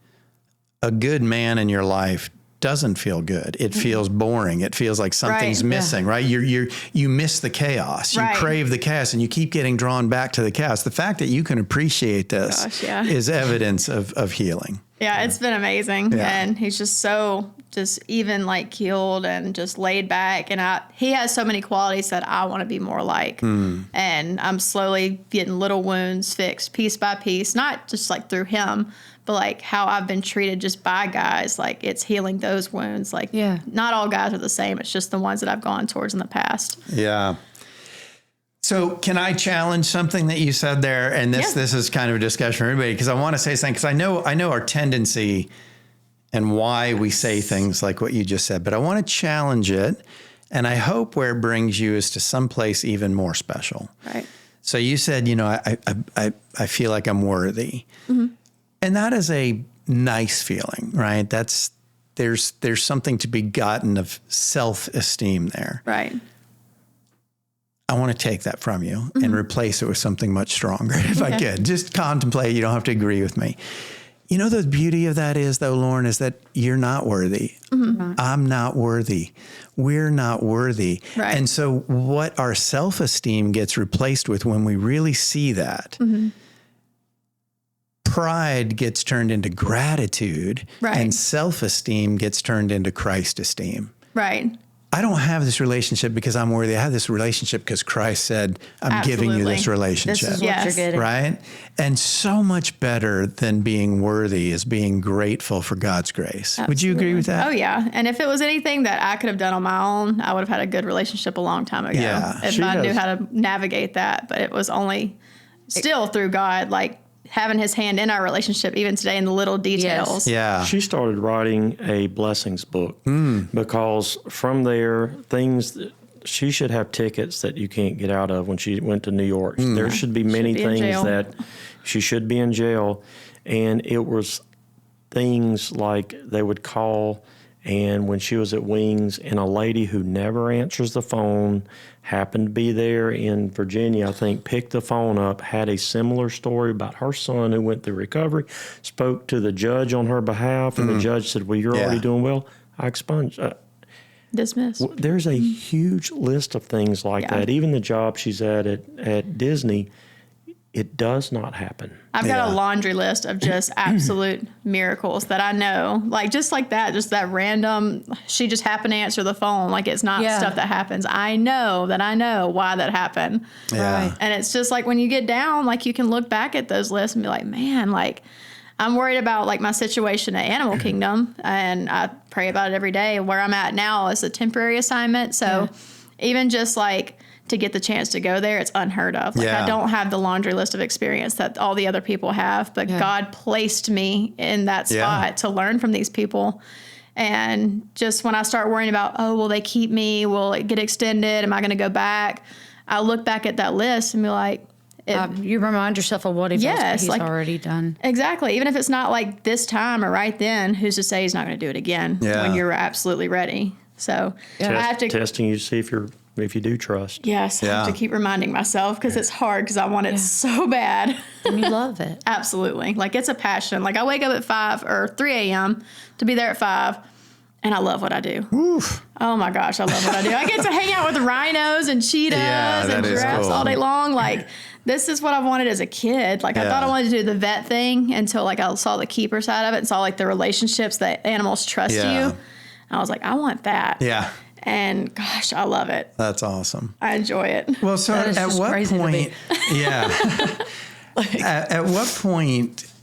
a good man in your life doesn't feel good. It feels boring. It feels like something's missing, right? You miss the chaos. You crave the chaos, and you keep getting drawn back to the chaos. The fact that you can appreciate this is evidence of healing. Yeah, it's been amazing. Yeah. And he's just so even like healed and just laid back. And he has so many qualities that I want to be more like. And I'm slowly getting little wounds fixed piece by piece, not just like through him, but like how I've been treated just by guys. Like it's healing those wounds. Like not all guys are the same. It's just the ones that I've gone towards in the past. Yeah. So can I challenge something that you said there? And this is kind of a discussion for everybody, because I want to say something, because I know our tendency and why we say things like what you just said, but I want to challenge it. And I hope where it brings you is to someplace even more special. Right. So you said, I feel like I'm worthy. Mm-hmm. And that is a nice feeling, right? There's something to be gotten of self-esteem there. Right. I want to take that from you and replace it with something much stronger, if I could. Just contemplate. You don't have to agree with me. You know, the beauty of that is, though, Lawren, is that you're not worthy. Mm-hmm. I'm not worthy. We're not worthy. Right. And so what our self-esteem gets replaced with when we really see that, pride gets turned into gratitude, and self-esteem gets turned into Christ esteem. Right. I don't have this relationship because I'm worthy. I have this relationship because Christ said, I'm giving you this relationship. This is what you're getting. Right? And so much better than being worthy is being grateful for God's grace. Absolutely. Would you agree with that? Oh, yeah. And if it was anything that I could have done on my own, I would have had a good relationship a long time ago. Yeah. If I knew how to navigate that. But it was only still through God, like having his hand in our relationship, even today in the little details. Yes. Yeah. She started writing a blessings book because from there, she should have tickets that you can't get out of when she went to New York. There should be many things that she should be in jail. And it was things like they would call, and when she was at Wings, and a lady who never answers the phone happened to be there in Virginia, I think, picked the phone up, had a similar story about her son who went through recovery, spoke to the judge on her behalf, and the judge said, well, you're already doing well. I expunged. Dismiss. There's a huge list of things like that. Even the job she's at Disney, it does not happen. I've got a laundry list of just absolute miracles that I know. Like, just like that, just that random, she just happened to answer the phone. Like, it's not stuff that happens. I know why that happened. Yeah. Right. And it's just like when you get down, like, you can look back at those lists and be like, man, like, I'm worried about, like, my situation at Animal Kingdom. And I pray about it every day. Where I'm at now is a temporary assignment. So even just, like, to get the chance to go there, it's unheard of. Like, I don't have the laundry list of experience that all the other people have, but God placed me in that spot to learn from these people. And just when I start worrying about, oh, will they keep me? Will it get extended? Am I going to go back? I'll look back at that list and be like, you remind yourself of what he's already done. Exactly. Even if it's not like this time or right then, who's to say he's not going to do it again when you're absolutely ready? So I have to testing you to see if you do trust. Yes, I have to keep reminding myself because it's hard because I want it so bad. And you love it. Absolutely. Like it's a passion. Like I wake up at 5 or 3 a.m. to be there at 5. And I love what I do. Oof. Oh my gosh, I love what I do. I get to hang out with rhinos and cheetahs and giraffes all day long. Like, this is what I wanted as a kid. Like, I thought I wanted to do the vet thing until, like, I saw the keeper side of it and saw, like, the relationships that animals trust you. And I was like, I want that. Yeah. And gosh, I love it. That's awesome. I enjoy it. Well, so at what point? At what point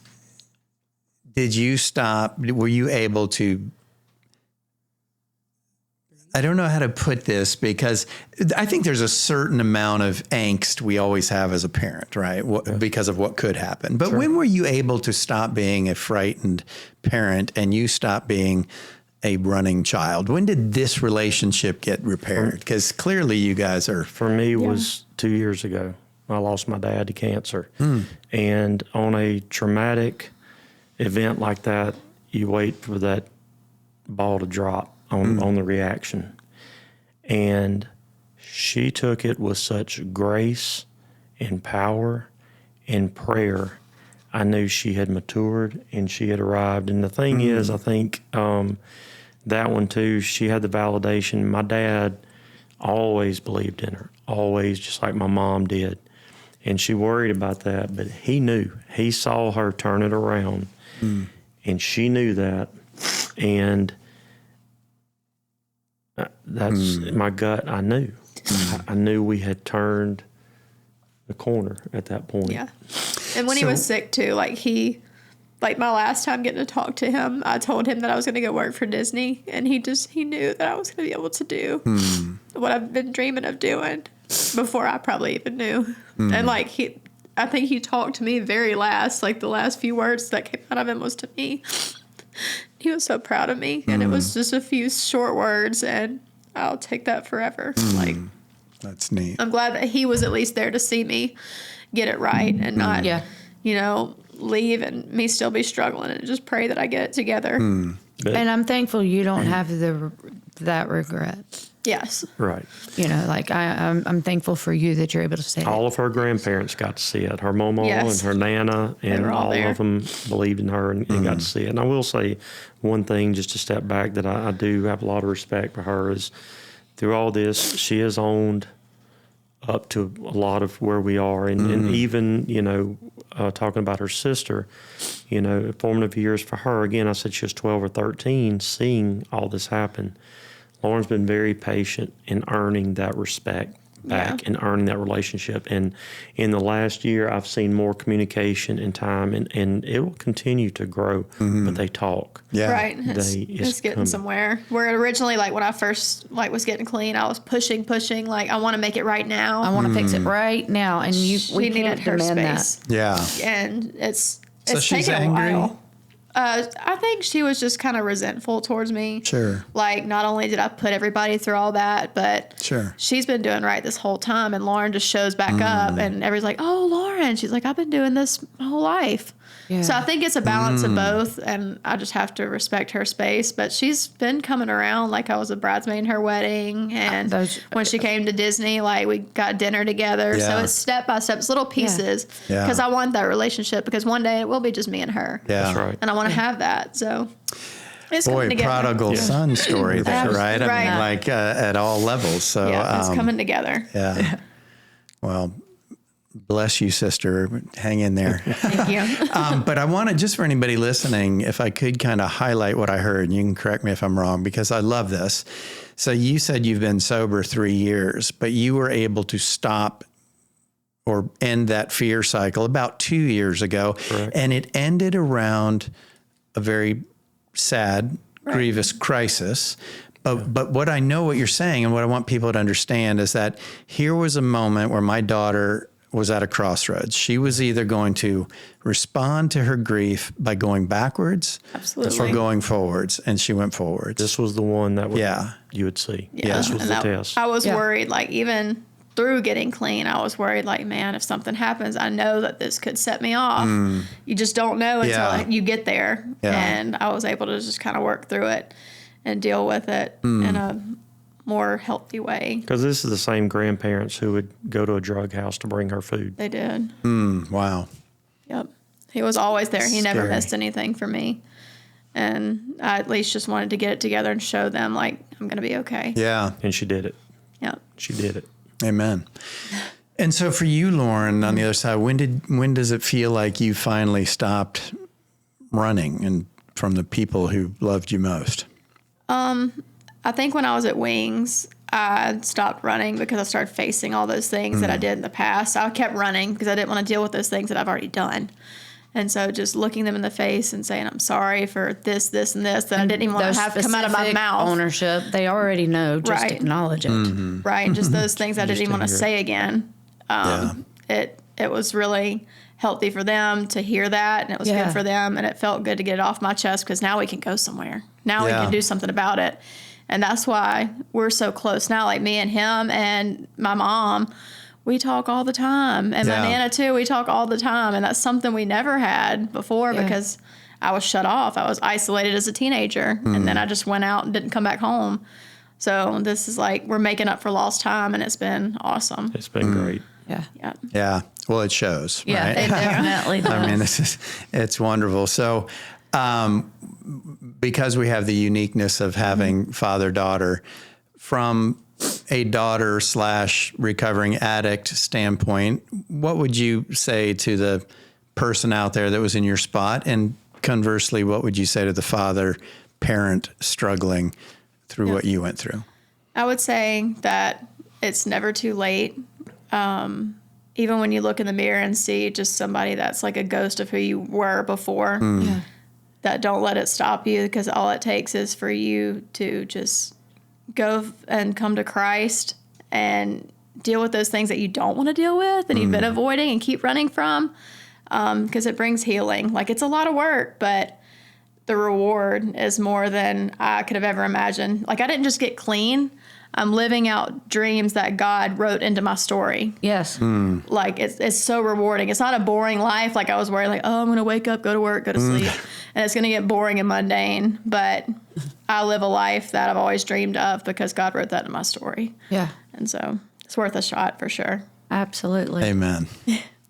did you stop? Were you able to? I don't know how to put this because I think there's a certain amount of angst we always have as a parent, right? Because of what could happen. But when were you able to stop being a frightened parent and you stop being a running child? When did this relationship get repaired? Because clearly you guys are. For me, it was 2 years ago. I lost my dad to cancer. And on a traumatic event like that, you wait for that ball to drop on the reaction. And she took it with such grace and power and prayer. I knew she had matured and she had arrived. And the thing is, I think that one too, she had the validation. My dad always believed in her, always, just like my mom did. And she worried about that, but he knew. He saw her turn it around, and she knew that. And that's my gut. I knew. I knew we had turned the corner at that point. Yeah. And when he was sick too, like my last time getting to talk to him, I told him that I was going to go work for Disney, and he knew that I was going to be able to do what I've been dreaming of doing before I probably even knew. And I think he talked to me very last, like the last few words that came out of him was to me. He was so proud of me, and it was just a few short words, and I'll take that forever. Like, that's neat. I'm glad that he was at least there to see me get it right and not, leave and me still be struggling, and just pray that I get it together. And I'm thankful you don't have that regret. Yes. Right. I'm thankful for you that you're able to say it. All of her grandparents got to see it. Her mama and her nana, and all of them believed in her and got to see it. And I will say one thing, just to step back, that I do have a lot of respect for her, is through all this, she has owned up to a lot of where we are. And even, talking about her sister, formative years for her, again, I said she was 12 or 13, seeing all this happen. Lauren's been very patient in earning that respect back and earning that relationship. And in the last year, I've seen more communication and time, and it will continue to grow, but they talk. Yeah. Right. It's getting somewhere. Where originally, when I first was getting clean, I was pushing, I want to make it right now. I want to fix it right now. And we needed her space. That. Yeah. And it's she's taken angry? a while. I think she was just kind of resentful towards me. Sure. Not only did I put everybody through all that, but she's been doing right this whole time. And Lauren just shows back up, and everybody's like, "Oh, Lauren." She's like, "I've been doing this my whole life." Yeah. So I think it's a balance of both, and I just have to respect her space. But she's been coming around. Like, I was a bridesmaid in her wedding, and when she came to Disney, we got dinner together. Yeah. So it's step by step, it's little pieces. Because I want that relationship, because one day it will be just me and her. Yeah. That's right. And I want to have that. So it's coming together. Prodigal son story there, right? I mean, at all levels. So it's coming together. Yeah. Well, bless you, sister. Hang in there. Thank you. But I want to, just for anybody listening, if I could kind of highlight what I heard, and you can correct me if I'm wrong, because I love this. So you said you've been sober 3 years, but you were able to stop or end that fear cycle about 2 years ago. Correct. And it ended around a very sad, grievous crisis. But what I know what you're saying, and what I want people to understand, is that here was a moment where my daughter was at a crossroads. She was either going to respond to her grief by going backwards or going forwards, and she went forwards. This was the one that you would see. Yeah. This was the test. I was worried, like, even through getting clean, I was worried, like, man, if something happens, I know that this could set me off. You just don't know until you get there. And I was able to just kind of work through it and deal with it in a more healthy way. Because this is the same grandparents who would go to a drug house to bring her food. They did. Wow. Yep. He was always there. He never missed anything for me. And I at least just wanted to get it together and show them, like, I'm going to be okay. Yeah. And she did it. Yep. She did it. Amen. And so for you, Lawren, on the other side, when does it feel like you finally stopped running and from the people who loved you most? I think when I was at Wings, I stopped running because I started facing all those things that I did in the past. I kept running because I didn't want to deal with those things that I've already done. And so just looking them in the face and saying, I'm sorry for this, this, and this, that I didn't even want to have come out of my mouth. Ownership, they already know, just acknowledge it. Right, just those things I didn't even want to say again. It was really healthy for them to hear that, and it was good for them, and it felt good to get it off my chest because now we can go somewhere. Now we can do something about it. And that's why we're so close now, like me and him and my mom. We talk all the time. And my Nana, too, we talk all the time. And that's something we never had before because I was shut off. I was isolated as a teenager. And then I just went out and didn't come back home. So this is like we're making up for lost time, and it's been awesome. It's been great. Yeah. Well, it shows. Yeah, right? it definitely does. I mean, it's wonderful. So because we have the uniqueness of having father-daughter, from a daughter/recovering addict standpoint, what would you say to the person out there that was in your spot? And conversely, what would you say to the father, parent struggling through what you went through? I would say that it's never too late. Even when you look in the mirror and see just somebody that's like a ghost of who you were before, that don't let it stop you, because all it takes is for you to just go and come to Christ and deal with those things that you don't want to deal with and you've been avoiding and keep running from, because it brings healing. Like, it's a lot of work, but the reward is more than I could have ever imagined. Like, I didn't just get clean. I'm living out dreams that God wrote into my story. Yes. Like, it's so rewarding. It's not a boring life. Like, I was worried, like, oh, I'm going to wake up, go to work, go to sleep, and it's going to get boring and mundane. But I live a life that I've always dreamed of because God wrote that in my story. Yeah. And so it's worth a shot for sure. Absolutely. Amen.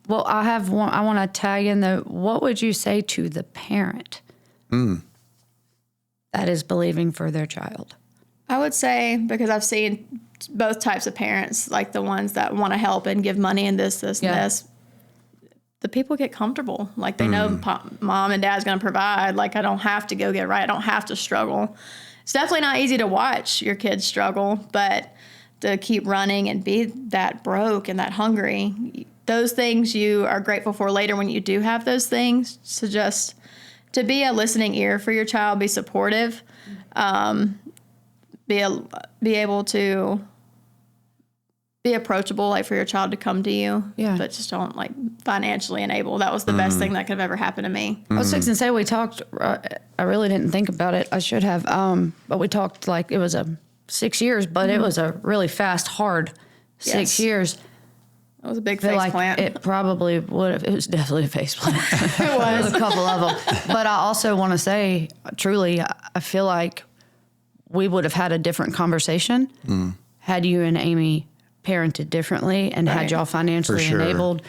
Well, I have one. I want to tag in though. What would you say to the parent that is believing for their child? I would say, because I've seen both types of parents, like the ones that want to help and give money and this, and this. The people get comfortable. Like, they know mom and dad's going to provide. Like, I don't have to go get right. I don't have to struggle. It's definitely not easy to watch your kids struggle, but to keep running and be that broke and that hungry, those things you are grateful for later when you do have those things. So just to be a listening ear for your child, be supportive, be able to be approachable, like, for your child to come to you, but just don't, like, financially enable. That was the best thing that could have ever happened to me. I was fixing to say, we talked, I really didn't think about it. I should have, but we talked like it was 6 years, but it was a really fast, hard 6 years. It was a big face plant. It probably would have. It was definitely a face plant. It was a couple of them. But I also want to say, truly, I feel like we would have had a different conversation had you and Amy parented differently and had y'all financially enabled.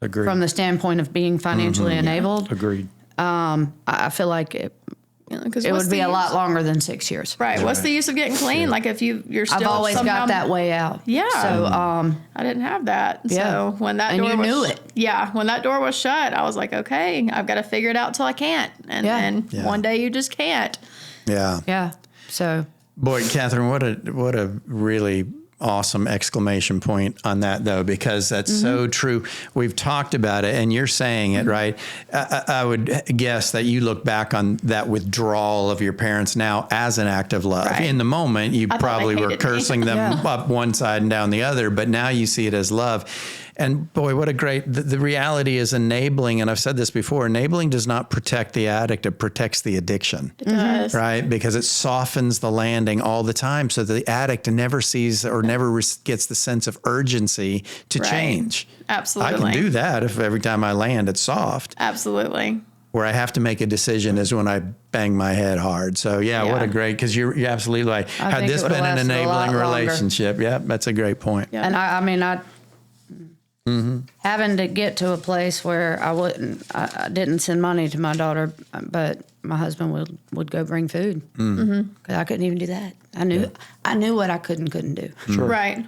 Agreed. From the standpoint of being financially enabled. Agreed. I feel like it would be a lot longer than 6 years. Right. What's the use of getting clean? Like, if you're still I've always got that way out. Yeah. So I didn't have that. So when that door was, knew it. Yeah. When that door was shut, I was like, okay, I've got to figure it out till I can't. And then one day you just can't. Yeah. Yeah. So, boy, Kathryn, what a really awesome exclamation point on that, though, because that's so true. We've talked about it, and you're saying it, right? I would guess that you look back on that withdrawal of your parents now as an act of love. Right. In the moment, you probably were cursing them up one side and down the other, but now you see it as love. And boy, what a great, the reality is enabling, and I've said this before, enabling does not protect the addict, it protects the addiction. It does. Right? Because it softens the landing all the time so the addict never sees or never gets the sense of urgency to change. Absolutely. I can do that if every time I land it's soft. Absolutely. Where I have to make a decision is when I bang my head hard. So what a great, because you're absolutely right. Had this been an enabling relationship, that's a great point. Yeah. And I having to get to a place where I didn't send money to my daughter, but my husband would go bring food. Because I couldn't even do that. I knew what I could and couldn't do. Sure. Right.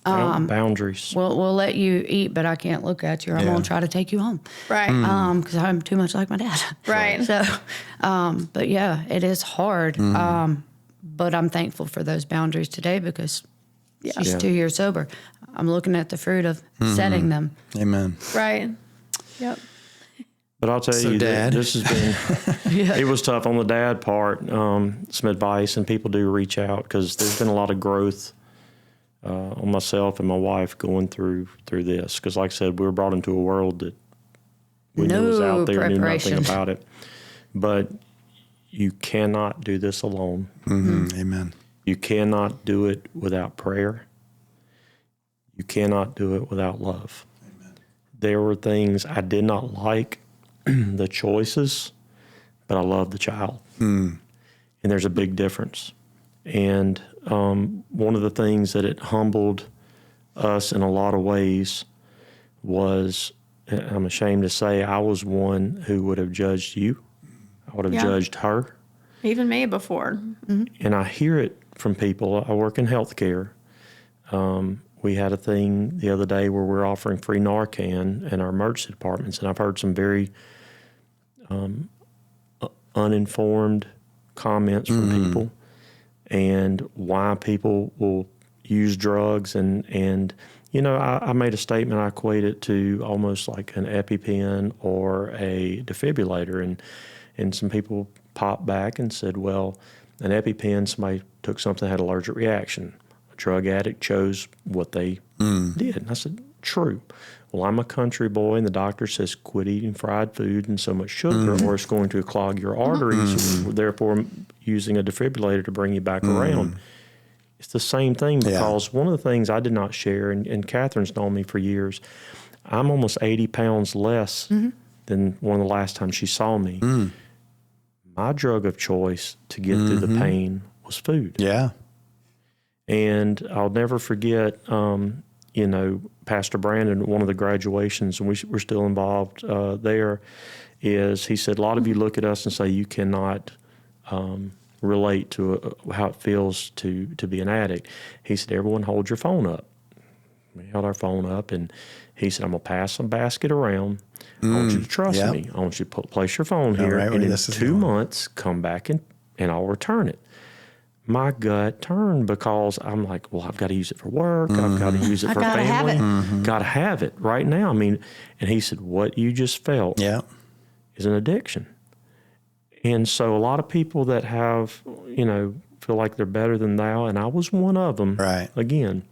Boundaries. We'll let you eat, but I can't look at you. I'm going to try to take you home. Right. Because I'm too much like my dad. Right. So, but yeah, it is hard. But I'm thankful for those boundaries today because she's 2 years sober. I'm looking at the fruit of setting them. Amen. Right. Yep. But I'll tell you, Dad. this has been, it was tough on the dad part. Some advice, and people do reach out because there's been a lot of growth on myself and my wife going through this. Because like I said, we were brought into a world that we knew was out there, knew nothing about it. But you cannot do this alone. Amen. You cannot do it without prayer. You cannot do it without love. Amen. There were things I did not like, the choices, but I love the child. And there's a big difference. And one of the things that it humbled us in a lot of ways was, I'm ashamed to say, I was one who would have judged you. I would have judged her. Even me before. And I hear it from people. I work in healthcare. We had a thing the other day where we're offering free Narcan in our emergency departments, and I've heard some very uninformed comments from people and why people will use drugs. And you know, I made a statement, I equate it to almost like an EpiPen or a defibrillator. And some people popped back and said, well, an EpiPen, somebody took something, had an allergic reaction. A drug addict chose what they did. And I said, true. Well, I'm a country boy, and the doctor says quit eating fried food and so much sugar, or it's going to clog your arteries, therefore using a defibrillator to bring you back around. It's the same thing, because one of the things I did not share, and Kathryn's known me for years, I'm almost 80 pounds less than one of the last times she saw me. My drug of choice to get through the pain was food. Yeah. And I'll never forget, you know, Pastor Brandon, one of the graduations, and we're still involved there, is he said, a lot of you look at us and say you cannot relate to how it feels to be an addict. He said, everyone hold your phone up. We held our phone up, and he said, I'm going to pass some basket around. I want you to trust me. I want you to place your phone here, and in 2 months, come back and I'll return it. My gut turned, because I'm like, well, I've got to use it for work. I've got to use it for family. Got to have it right now. I mean, and he said, what you just felt is an addiction. And so a lot of people that have, you know, feel like they're better than thou, and I was one of them. Right. Again,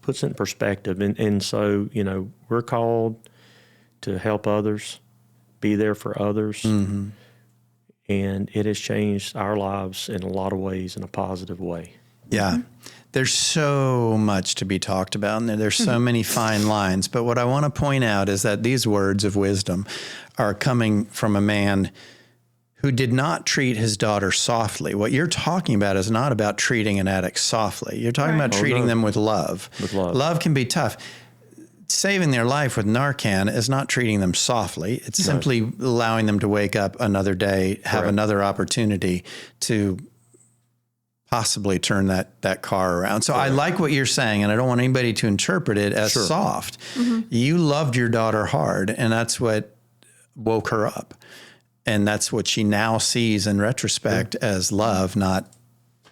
puts it in perspective. And so, you know, we're called to help others, be there for others. And it has changed our lives in a lot of ways in a positive way. Yeah. There's so much to be talked about, and there's so many fine lines. But what I want to point out is that these words of wisdom are coming from a man who did not treat his daughter softly. What you're talking about is not about treating an addict softly. You're talking about treating them with love. With love. Love can be tough. Saving their life with Narcan is not treating them softly. It's simply allowing them to wake up another day, have another opportunity to possibly turn that car around. So I like what you're saying, and I don't want anybody to interpret it as soft. You loved your daughter hard, and that's what woke her up. And that's what she now sees in retrospect as love, not...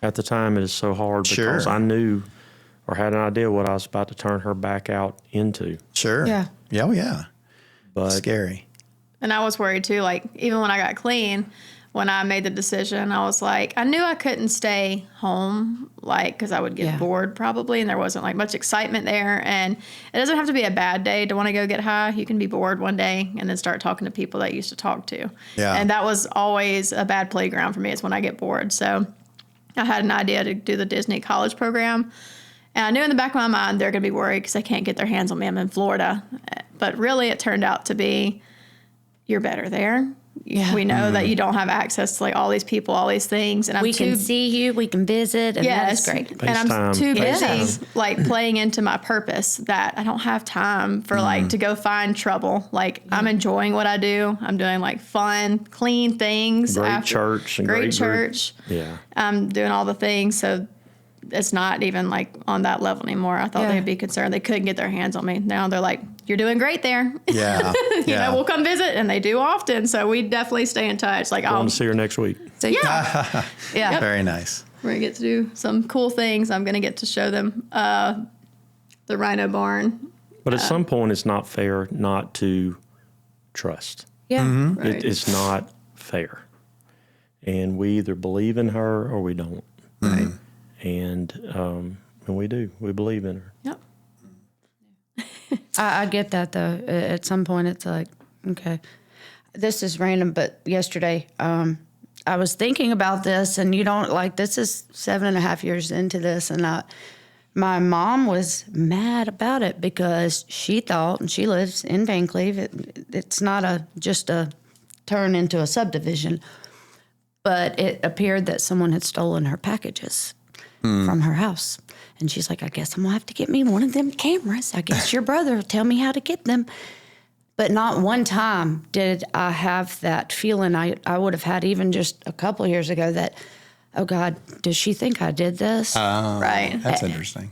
At the time, it is so hard because I knew or had an idea what I was about to turn her back out into. Yeah. Oh, yeah. But scary. And I was worried too, like even when I got clean, when I made the decision. I was like, I knew I couldn't stay home, like, because I would get bored probably, and there wasn't like much excitement there. And it doesn't have to be a bad day to want to go get high. You can be bored one day and then start talking to people that you used to talk to. Yeah. And that was always a bad playground for me, is when I get bored. So I had an idea to do the Disney college program. And I knew in the back of my mind they're going to be worried because they can't get their hands on me. I'm in Florida. But really it turned out to be, you're better there. Yeah. We know that you don't have access to like all these people, all these things. And we can see you, we can visit, and that's great. And I'm too busy like playing into my purpose that I don't have time for like to go find trouble. Like I'm enjoying what I do. I'm doing like fun, clean things. Great church. Yeah. I'm doing all the things. So it's not even like on that level anymore. I thought they'd be concerned they couldn't get their hands on me. Now they're like, you're doing great there. Yeah. you know, we'll come visit, and they do often. So we definitely stay in touch. Like, I'll see her next week. So, yeah. Yep. Very nice. We're going to get to do some cool things. I'm going to get to show them the Rhino Barn. But at some point, it's not fair not to trust. Yeah. Mm-hmm. Right. It's not fair. And we either believe in her or we don't. Right. And we do. We believe in her. Yep. I get that, though. At some point, it's like, okay, this is random, but yesterday I was thinking about this, and this is 7.5 years into this, and my mom was mad about it because she thought, and she lives in Vancleave, it's not just a turn into a subdivision, but it appeared that someone had stolen her packages from her house. And she's like, I guess I'm going to have to get me one of them cameras. I guess your brother will tell me how to get them. But not one time did I have that feeling I would have had even just a couple of years ago that, oh, God, does she think I did this? Right. That's interesting.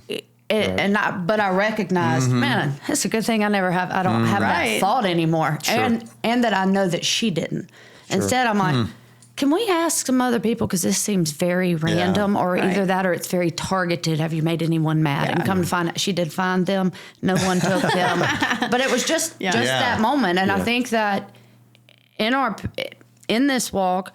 But I recognized, man, it's a good thing I don't have that thought anymore. Sure. And that I know that she didn't. Sure. Instead, I'm like, can we ask some other people, because this seems very random, or either that or it's very targeted. Have you made anyone mad? And come to find out, she did find them. No one took them. But it was just that moment. And I think that in this walk,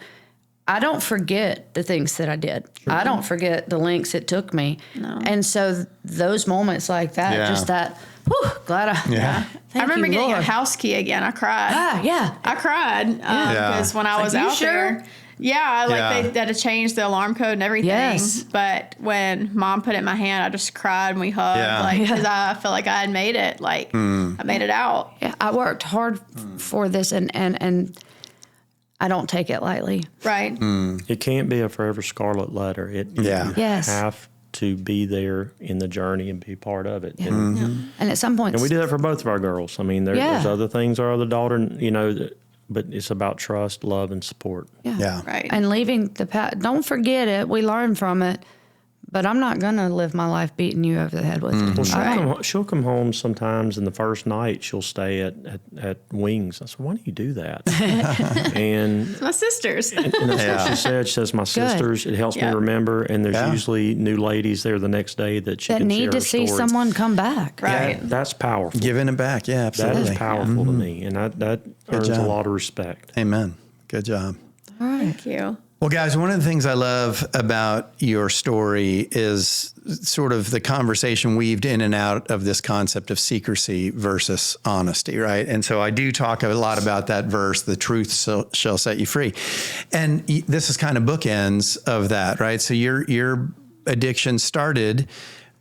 I don't forget the things that I did. Sure. I don't forget the lengths it took me. No. And so those moments like that, just that, whew, glad I remember getting a house key again. I cried. I cried because when I was out there, they had to change the alarm code and everything. Yes. But when Mom put it in my hand, I just cried and we hugged, because I felt like I had made it. Like I made it out. Yeah, I worked hard for this, and I don't take it lightly. Right. It can't be a forever scarlet letter. You have to be there in the journey and be part of it. And at some point, and we do that for both of our girls. I mean, there's other things our other daughter, but it's about trust, love, and support. Yeah. Right. And leaving the past. Don't forget it. We learn from it. But I'm not going to live my life beating you over the head with it. Well, she'll come home sometimes, and the first night she'll stay at Wings. I said, why do you do that? And it's my sisters. And that's what she said. She says, my sisters, it helps me remember. And there's usually new ladies there the next day that she can share need to see someone come back. Right. That's powerful. Giving it back. Yeah, absolutely. That is powerful to me. And that earns a lot of respect. Amen. Good job. All right. Thank you. Well, guys, one of the things I love about your story is sort of the conversation weaved in and out of this concept of secrecy versus honesty, right? And so I do talk a lot about that verse, the truth shall set you free. And this is kind of bookends of that, right? So your addiction started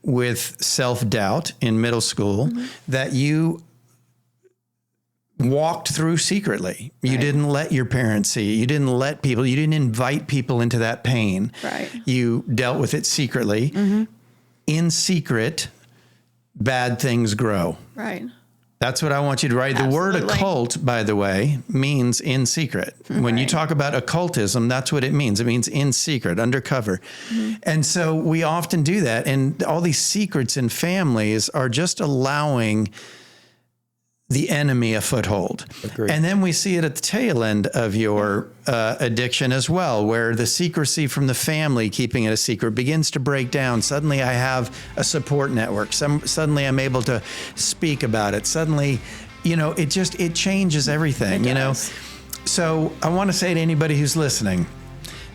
with self-doubt in middle school that you walked through secretly. You didn't let your parents see. You didn't let people, you didn't invite people into that pain. Right. You dealt with it secretly. In secret, bad things grow. Right. That's what I want you to write. Absolutely. The word occult, by the way, means in secret. When you talk about occultism, that's what it means. It means in secret, undercover. And so we often do that. And all these secrets in families are just allowing the enemy a foothold. Agreed. And then we see it at the tail end of your addiction as well, where the secrecy from the family, keeping it a secret, begins to break down. Suddenly I have a support network. Suddenly I'm able to speak about it. Suddenly, it changes everything, So I want to say to anybody who's listening,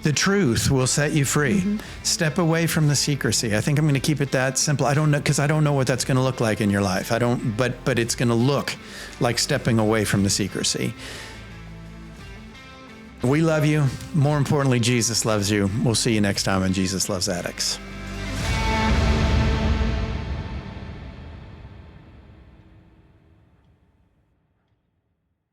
the truth will set you free. Step away from the secrecy. I think I'm going to keep it that simple. I don't know, because I don't know what that's going to look like in your life. But it's going to look like stepping away from the secrecy. We love you. More importantly, Jesus loves you. We'll see you next time on Jesus Loves Addicts.